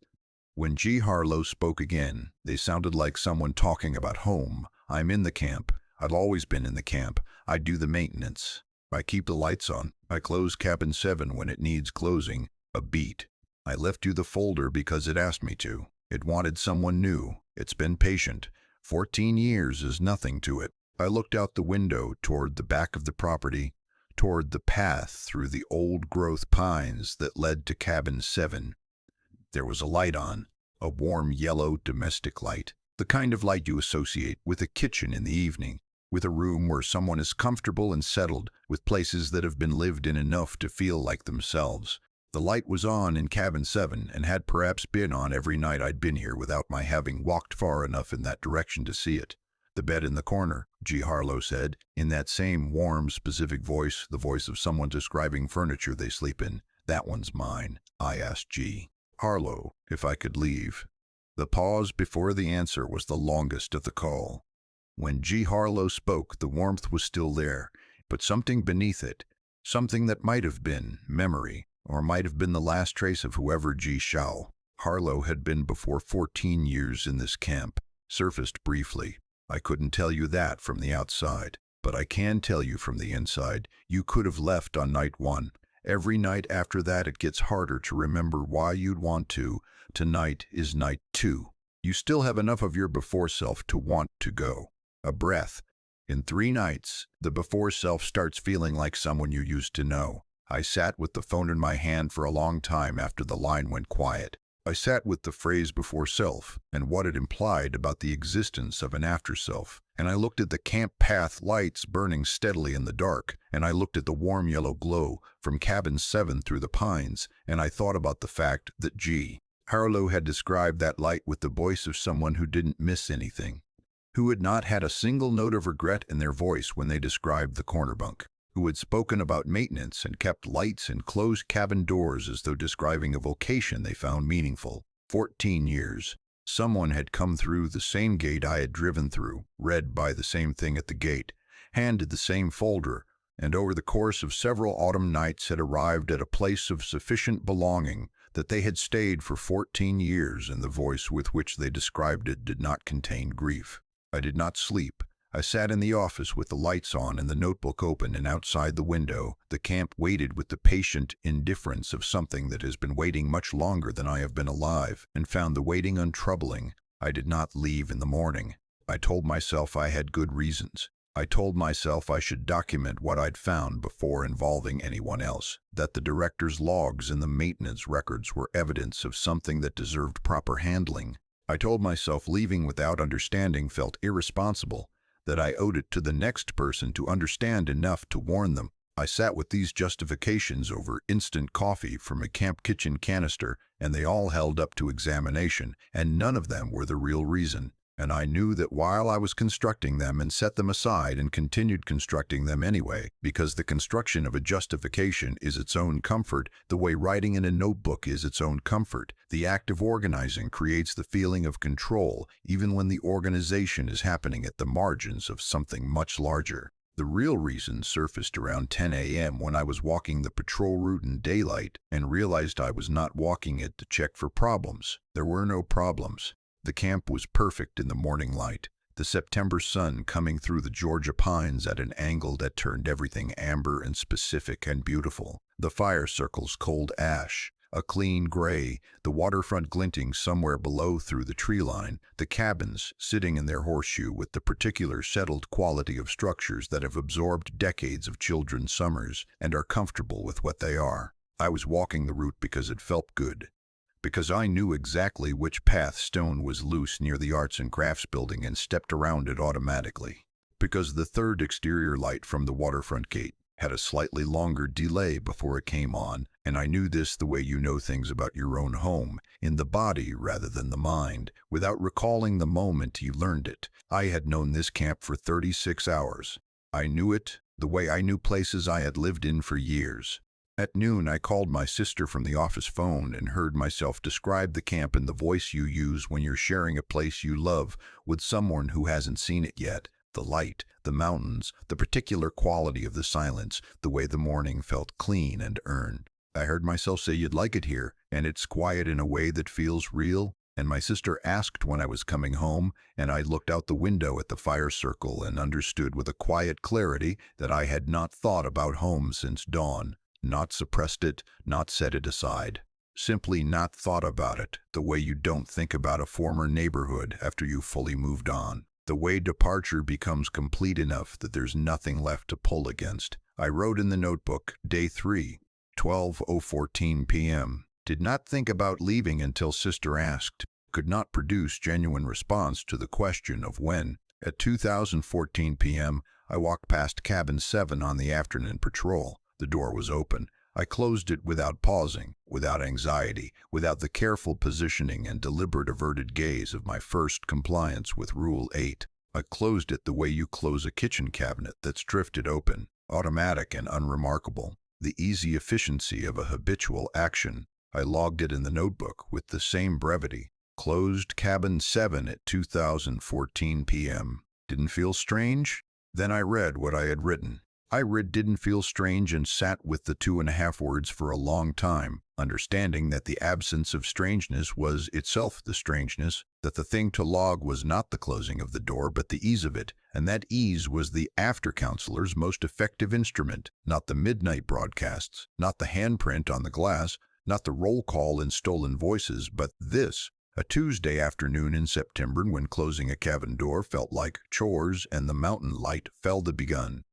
When G. Harlow spoke again, they sounded like someone talking about home. I'm in the camp. I've always been in the camp. I do the maintenance. I keep the lights on. I close cabin 7 when it needs closing. A beat. I left you the folder because it asked me to. It wanted someone new. It's been patient. 14 years is nothing to it. I looked out the window toward the back of the property, toward the path through the old-growth pines that led to cabin 7. There was a light on, a warm yellow domestic light, the kind of light you associate with a kitchen in the evening, with a room where someone is comfortable and settled, with places that have been lived in enough to feel like themselves. The light was on in cabin 7 and had perhaps been on every night I'd been here without my having walked far enough in that direction to see it. The bed in the corner, G. Harlow said, in that same warm, specific voice, the voice of someone describing furniture they sleep in. That one's mine. I asked G. Harlow if I could leave. The pause before the answer was the longest of the call. When G. Harlow spoke, the warmth was still there, but something beneath it, something that might have been memory, or might have been the last trace of whoever G. Harlow had been before 14 years in this camp, surfaced briefly. I couldn't tell you that from the outside, but I can tell you from the inside. You could have left on night 1. Every night after that it gets harder to remember why you'd want to. Tonight is night 2. You still have enough of your before self to want to go. A breath. In 3 nights, the before self starts feeling like someone you used to know. I sat with the phone in my hand for a long time after the line went quiet. I sat with the phrase before self and what it implied about the existence of an after self. And I looked at the camp path lights burning steadily in the dark, and I looked at the warm yellow glow from cabin 7 through the pines, and I thought about the fact that G. Harlow had described that light with the voice of someone who didn't miss anything, who had not had a single note of regret in their voice when they described the corner bunk, who had spoken about maintenance and kept lights and closed cabin doors as though describing a vocation they found meaningful. 14 years. Someone had come through the same gate I had driven through, read by the same thing at the gate, handed the same folder, and over the course of several autumn nights had arrived at a place of sufficient belonging that they had stayed for 14 years, and the voice with which they described it did not contain grief. I did not sleep. I sat in the office with the lights on and the notebook open, and outside the window, the camp waited with the patient indifference of something that has been waiting much longer than I have been alive, and found the waiting untroubling. I did not leave in the morning. I told myself I had good reasons. I told myself I should document what I'd found before involving anyone else, that the director's logs and the maintenance records were evidence of something that deserved proper handling. I told myself leaving without understanding felt irresponsible, that I owed it to the next person to understand enough to warn them. I sat with these justifications over instant coffee from a camp kitchen canister, and they all held up to examination, and none of them were the real reason. And I knew that while I was constructing them and set them aside and continued constructing them anyway, because the construction of a justification is its own comfort, the way writing in a notebook is its own comfort. The act of organizing creates the feeling of control, even when the organization is happening at the margins of something much larger. The real reason surfaced around 10 a.m. when I was walking the patrol route in daylight and realized I was not walking it to check for problems. There were no problems. The camp was perfect in the morning light, the September sun coming through the Georgia pines at an angle that turned everything amber and specific and beautiful. The fire circle's cold ash, A clean gray, the waterfront glinting somewhere below through the tree line, the cabins sitting in their horseshoe with the particular settled quality of structures that have absorbed decades of children's summers and are comfortable with what they are. I was walking the route because it felt good, because I knew exactly which path stone was loose near the arts and crafts building and stepped around it automatically, because the third exterior light from the waterfront gate had a slightly longer delay before it came on, and I knew this the way you know things about your own home, in the body rather than the mind, without recalling the moment you learned it. I had known this camp for 36 hours. I knew it the way I knew places I had lived in for years. At noon, I called my sister from the office phone and heard myself describe the camp in the voice you use when you're sharing a place you love with someone who hasn't seen it yet. The light, the mountains, the particular quality of the silence, the way the morning felt clean and earned. I heard myself say, "You'd like it here, and it's quiet in a way that feels real." And my sister asked when I was coming home, and I looked out the window at the fire circle and understood with a quiet clarity that I had not thought about home since dawn. Not suppressed it, not set it aside. Simply not thought about it the way you don't think about a former neighborhood after you've fully moved on. The way departure becomes complete enough that there's nothing left to pull against. I wrote in the notebook, day 3, 12:14 p.m. Did not think about leaving until sister asked. Could not produce genuine response to the question of when. At 2014 p.m., I walked past cabin 7 on the afternoon patrol. The door was open. I closed it without pausing, without anxiety, without the careful positioning and deliberate averted gaze of my first compliance with Rule 8. I closed it the way you close a kitchen cabinet that's drifted open, automatic and unremarkable, the easy efficiency of a habitual action. I logged it in the notebook with the same brevity. Closed cabin 7 at 2014 p.m. Didn't feel strange? Then I read what I had written. I read "didn't feel strange" and sat with the 2.5 words for a long time, understanding that the absence of strangeness was itself the strangeness, that the thing to log was not the closing of the door but the ease of it, and that ease was the after-counselor's most effective instrument, not the midnight broadcasts, not the handprint on the glass, not the roll call in stolen voices, but this. A Tuesday afternoon in September when closing a cabin door felt like chores and the mountain light felt to begun.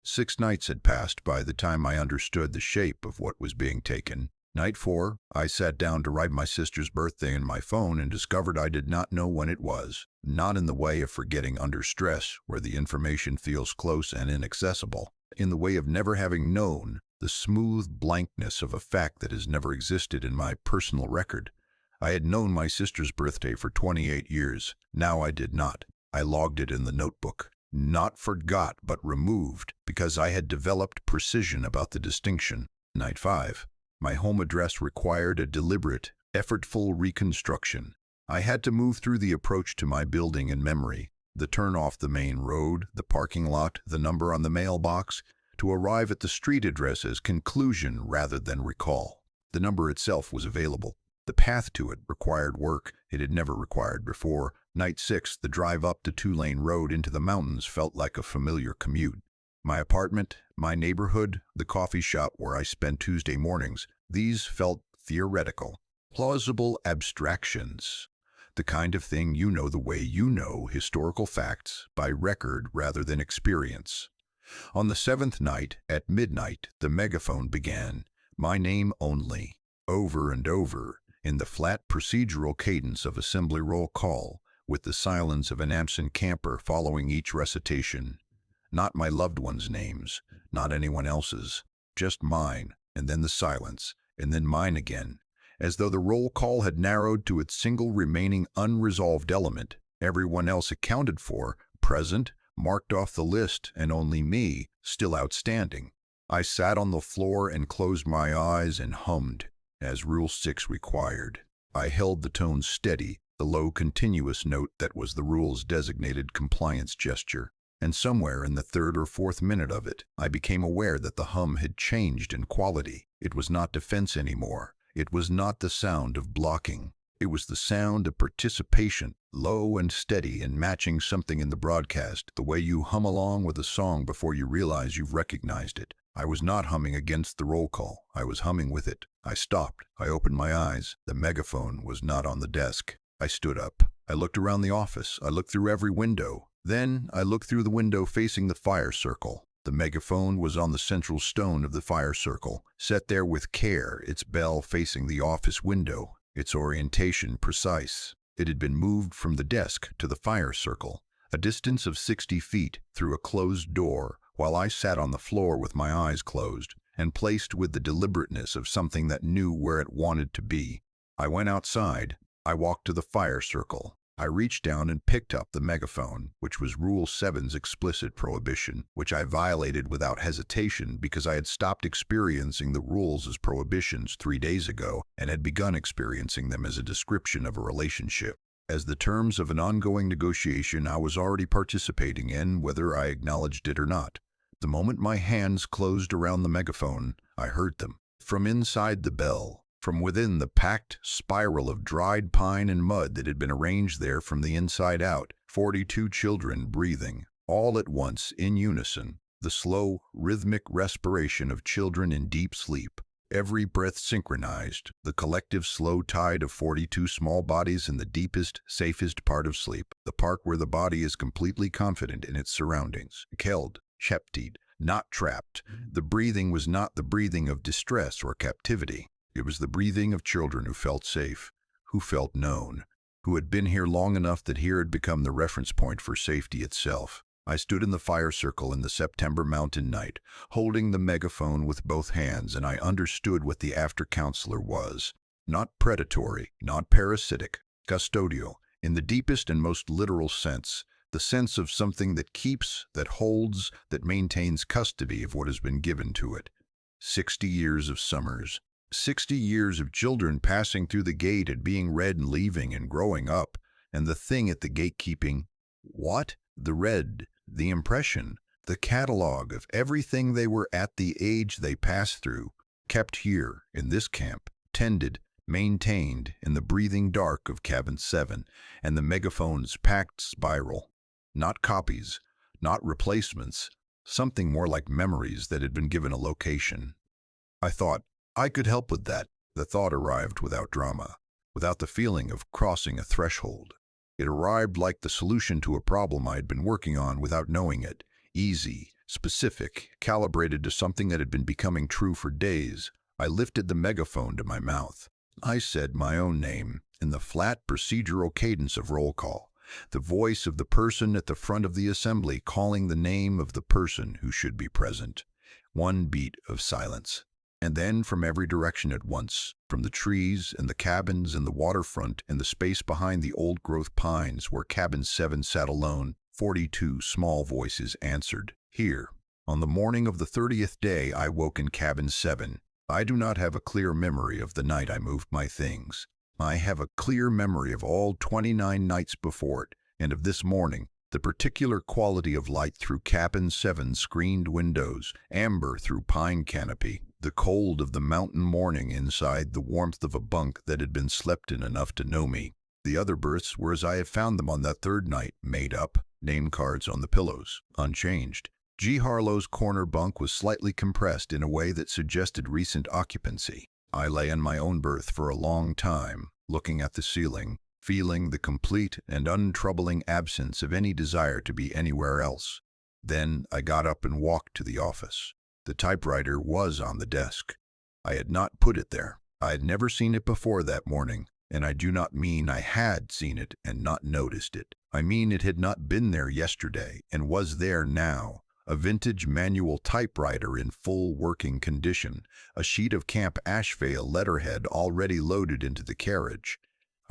6 nights had passed by the time I understood the shape of what was being taken. Night 4, I sat down to write my sister's birthday in my phone and discovered I did not know when it was. Not in the way of forgetting under stress, where the information feels close and inaccessible. In the way of never having known, the smooth blankness of a fact that has never existed in my personal record. I had known my sister's birthday for 28 years. Now I did not. I logged it in the notebook. Not forgot, but removed, because I had developed precision about the distinction. Night 5. My home address required a deliberate, effortful reconstruction. I had to move through the approach to my building in memory, the turn off the main road, the parking lot, the number on the mailbox, to arrive at the street address as conclusion rather than recall. The number itself was available. The path to it required work it had never required before. Night 6, the drive up the 2-lane road into the mountains felt like a familiar commute. My apartment, my neighborhood, the coffee shop where I spent Tuesday mornings, these felt theoretical, plausible abstractions. The kind of thing you know the way you know historical facts, by record rather than experience. On the 7th night, at midnight, the megaphone began, my name only, over and over, in the flat procedural cadence of assembly roll call, with the silence of an absent camper following each recitation. Not my loved ones' names, not anyone else's, just mine, and then the silence, and then mine again, as though the roll call had narrowed to its single remaining unresolved element, everyone else accounted for, present, marked off the list, and only me, still outstanding. I sat on the floor and closed my eyes and hummed, as Rule 6 required. I held the tone steady, the low continuous note that was the rule's designated compliance gesture, and somewhere in the 3rd or 4th minute of it, I became aware that the hum had changed in quality. It was not defense anymore. It was not the sound of blocking. It was the sound of participation, low and steady and matching something in the broadcast, the way you hum along with a song before you realize you've recognized it. I was not humming against the roll call. I was humming with it. I stopped. I opened my eyes. The megaphone was not on the desk. I stood up. I looked around the office. I looked through every window. Then I looked through the window facing the fire circle. The megaphone was on the central stone of the fire circle, set there with care, its bell facing the office window, its orientation precise. It had been moved from the desk to the fire circle, a distance of 60 feet through a closed door, while I sat on the floor with my eyes closed and placed with the deliberateness of something that knew where it wanted to be. I went outside. I walked to the fire circle. I reached down and picked up the megaphone, which was Rule 7's explicit prohibition, which I violated without hesitation because I had stopped experiencing the rules as prohibitions 3 days ago and had begun experiencing them as a description of a relationship, as the terms of an ongoing negotiation I was already participating in, whether I acknowledged it or not. The moment my hands closed around the megaphone, I heard them. From inside the bell, from within the packed spiral of dried pine and mud that had been arranged there from the inside out, 42 children breathing, all at once in unison, the slow, rhythmic respiration of children in deep sleep, every breath synchronized, the collective slow tide of 42 small bodies in the deepest, safest part of sleep, the part where the body is completely confident in its surroundings, held, sheptied, not trapped. The breathing was not the breathing of distress or captivity. It was the breathing of children who felt safe, who felt known, who had been here long enough that here had become the reference point for safety itself. I stood in the fire circle in the September mountain night, holding the megaphone with both hands, and I understood what the after-counselor was. Not predatory, not parasitic, custodial, in the deepest and most literal sense, the sense of something that keeps, that holds, that maintains custody of what has been given to it. 60 years of summers. 60 years of children passing through the gate and being read and leaving and growing up, and the thing at the gatekeeping. What? The read, the impression, the catalog of everything they were at the age they passed through, kept here, in this camp, tended, maintained in the breathing dark of Cabin 7 and the megaphone's packed spiral. Not copies, not replacements, something more like memories that had been given a location. I thought, I could help with that. The thought arrived without drama, without the feeling of crossing a threshold. It arrived like the solution to a problem I had been working on without knowing it, easy, specific, calibrated to something that had been becoming true for days. I lifted the megaphone to my mouth. I said my own name in the flat procedural cadence of roll call, the voice of the person at the front of the assembly calling the name of the person who should be present. One beat of silence. And then from every direction at once, from the trees and the cabins and the waterfront and the space behind the old-growth pines where Cabin 7 sat alone, 42 small voices answered. Here, on the morning of the 30th day I woke in Cabin 7. I do not have a clear memory of the night I moved my things. I have a clear memory of all 29 nights before it, and of this morning, the particular quality of light through Cabin 7's screened windows, amber through pine canopy, the cold of the mountain morning inside the warmth of a bunk that had been slept in enough to know me. The other berths were as I had found them on that third night, made up, name cards on the pillows, unchanged. G. Harlow's corner bunk was slightly compressed in a way that suggested recent occupancy. I lay in my own berth for a long time, looking at the ceiling, feeling the complete and untroubling absence of any desire to be anywhere else. Then I got up and walked to the office. The typewriter was on the desk. I had not put it there. I had never seen it before that morning, and I do not mean I had seen it and not noticed it. I mean it had not been there yesterday and was there now. A vintage manual typewriter in full working condition, a sheet of Camp Ashvale letterhead already loaded into the carriage.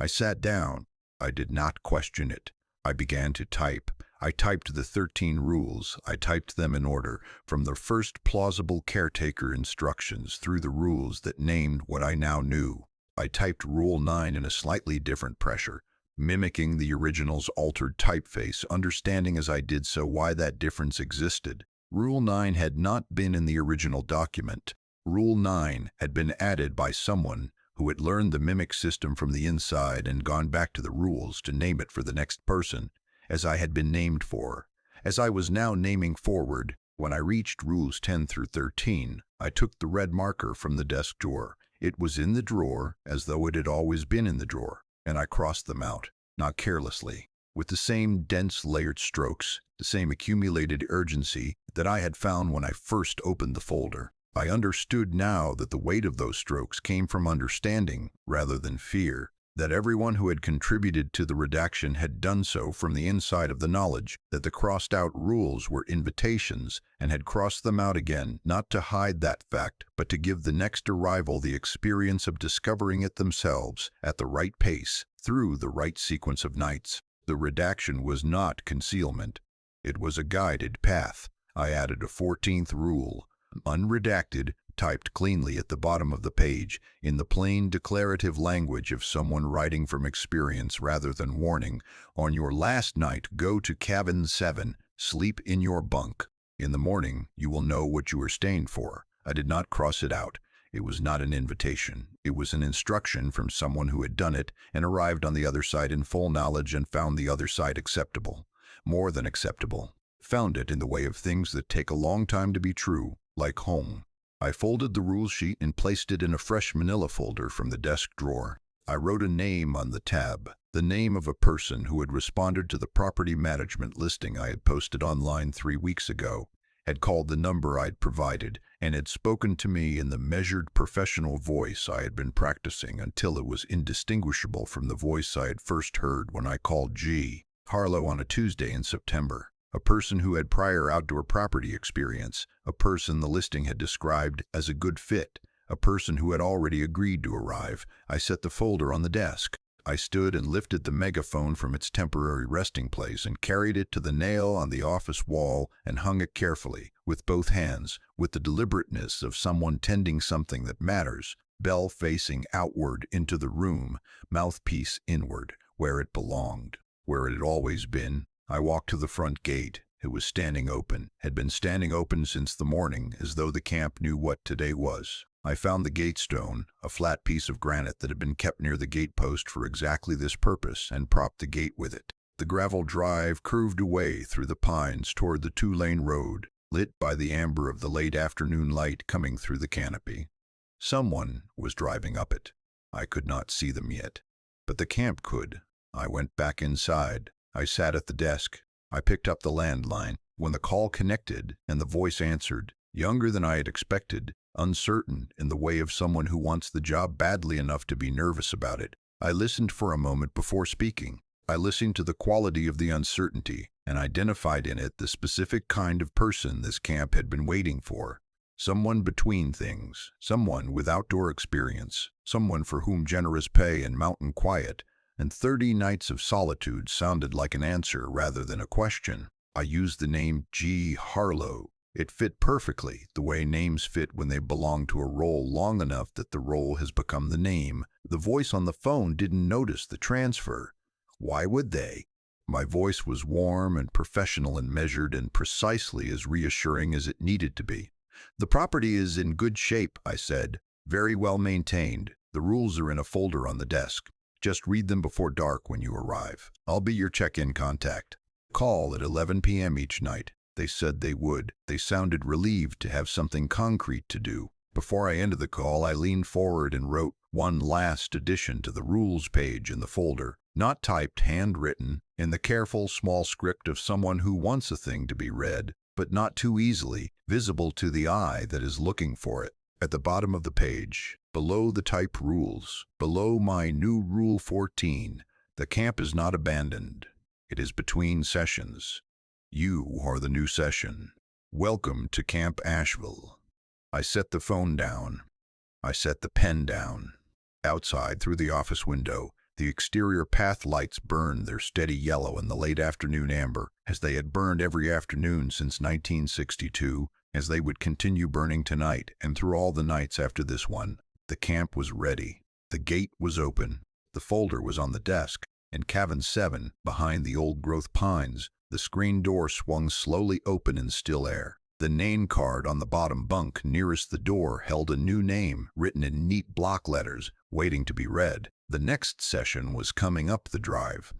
I sat down. I did not question it. I began to type. I typed the 13 rules. I typed them in order, from the first plausible caretaker instructions through the rules that named what I now knew. I typed Rule 9 in a slightly different pressure, mimicking the original's altered typeface, understanding as I did so why that difference existed. Rule 9 had not been in the original document. Rule 9 had been added by someone who had learned the mimic system from the inside and gone back to the rules to name it for the next person, as I had been named for, as I was now naming forward. When I reached rules 10 through 13, I took the red marker from the desk drawer. It was in the drawer, as though it had always been in the drawer, and I crossed them out, not carelessly, with the same dense layered strokes, the same accumulated urgency that I had found when I first opened the folder. I understood now that the weight of those strokes came from understanding rather than fear, that everyone who had contributed to the redaction had done so from the inside of the knowledge that the crossed-out rules were invitations and had crossed them out again, not to hide that fact, but to give the next arrival the experience of discovering it themselves at the right pace, through the right sequence of nights. The redaction was not concealment. It was a guided path. I added a 14th rule, unredacted, typed cleanly at the bottom of the page, in the plain declarative language of someone writing from experience rather than warning. On your last night, go to cabin 7, sleep in your bunk. In the morning, you will know what you are staying for. I did not cross it out. It was not an invitation. It was an instruction from someone who had done it and arrived on the other side in full knowledge and found the other side acceptable. More than acceptable. Found it in the way of things that take a long time to be true, like home. I folded the rules sheet and placed it in a fresh manila folder from the desk drawer. I wrote a name on the tab, the name of a person who had responded to the property management listing I had posted online 3 weeks ago, had called the number I'd provided, and had spoken to me in the measured professional voice I had been practicing until it was indistinguishable from the voice I had first heard when I called G. Harlow on a Tuesday in September. A person who had prior outdoor property experience, a person the listing had described as a good fit, a person who had already agreed to arrive. I set the folder on the desk. I stood and lifted the megaphone from its temporary resting place and carried it to the nail on the office wall and hung it carefully, with both hands, with the deliberateness of someone tending something that matters, bell facing outward into the room, mouthpiece inward, where it belonged, where it had always been. I walked to the front gate. It was standing open, had been standing open since the morning, as though the camp knew what today was. I found the gate stone, a flat piece of granite that had been kept near the gate post for exactly this purpose, and propped the gate with it. The gravel drive curved away through the pines toward the 2-lane road, lit by the amber of the late afternoon light coming through the canopy. Someone was driving up it. I could not see them yet, but the camp could. I went back inside. I sat at the desk. I picked up the landline. When the call connected and the voice answered, younger than I had expected, uncertain in the way of someone who wants the job badly enough to be nervous about it, I listened for a moment before speaking. I listened to the quality of the uncertainty and identified in it the specific kind of person this camp had been waiting for. Someone between things, someone with outdoor experience, someone for whom generous pay and mountain quiet and 30 nights of solitude sounded like an answer rather than a question. I used the name G. Harlow. It fit perfectly, the way names fit when they belong to a role long enough that the role has become the name. The voice on the phone didn't notice the transfer. Why would they? My voice was warm and professional and measured and precisely as reassuring as it needed to be. The property is in good shape, I said. Very well maintained. The rules are in a folder on the desk. Just read them before dark when you arrive. I'll be your check-in contact. Call at 11 p.m. each night. They said they would. They sounded relieved to have something concrete to do. Before I ended the call, I leaned forward and wrote one last addition to the rules page in the folder, not typed, handwritten, in the careful small script of someone who wants a thing to be read, but not too easily visible to the eye that is looking for it. At the bottom of the page, below the type rules, below my new Rule 14, the camp is not abandoned. It is between sessions. You are the new session. Welcome to Camp Asheville. I set the phone down. I set the pen down. Outside, through the office window, the exterior path lights burned their steady yellow in the late afternoon amber, as they had burned every afternoon since 1962, as they would continue burning tonight and through all the nights after this one. The camp was ready. The gate was open. The folder was on the desk. In cabin 7, behind the old-growth pines, the screen door swung slowly open in still air. The name card on the bottom bunk nearest the door held a new name written in neat block letters, waiting to be read. The next session was coming up the drive.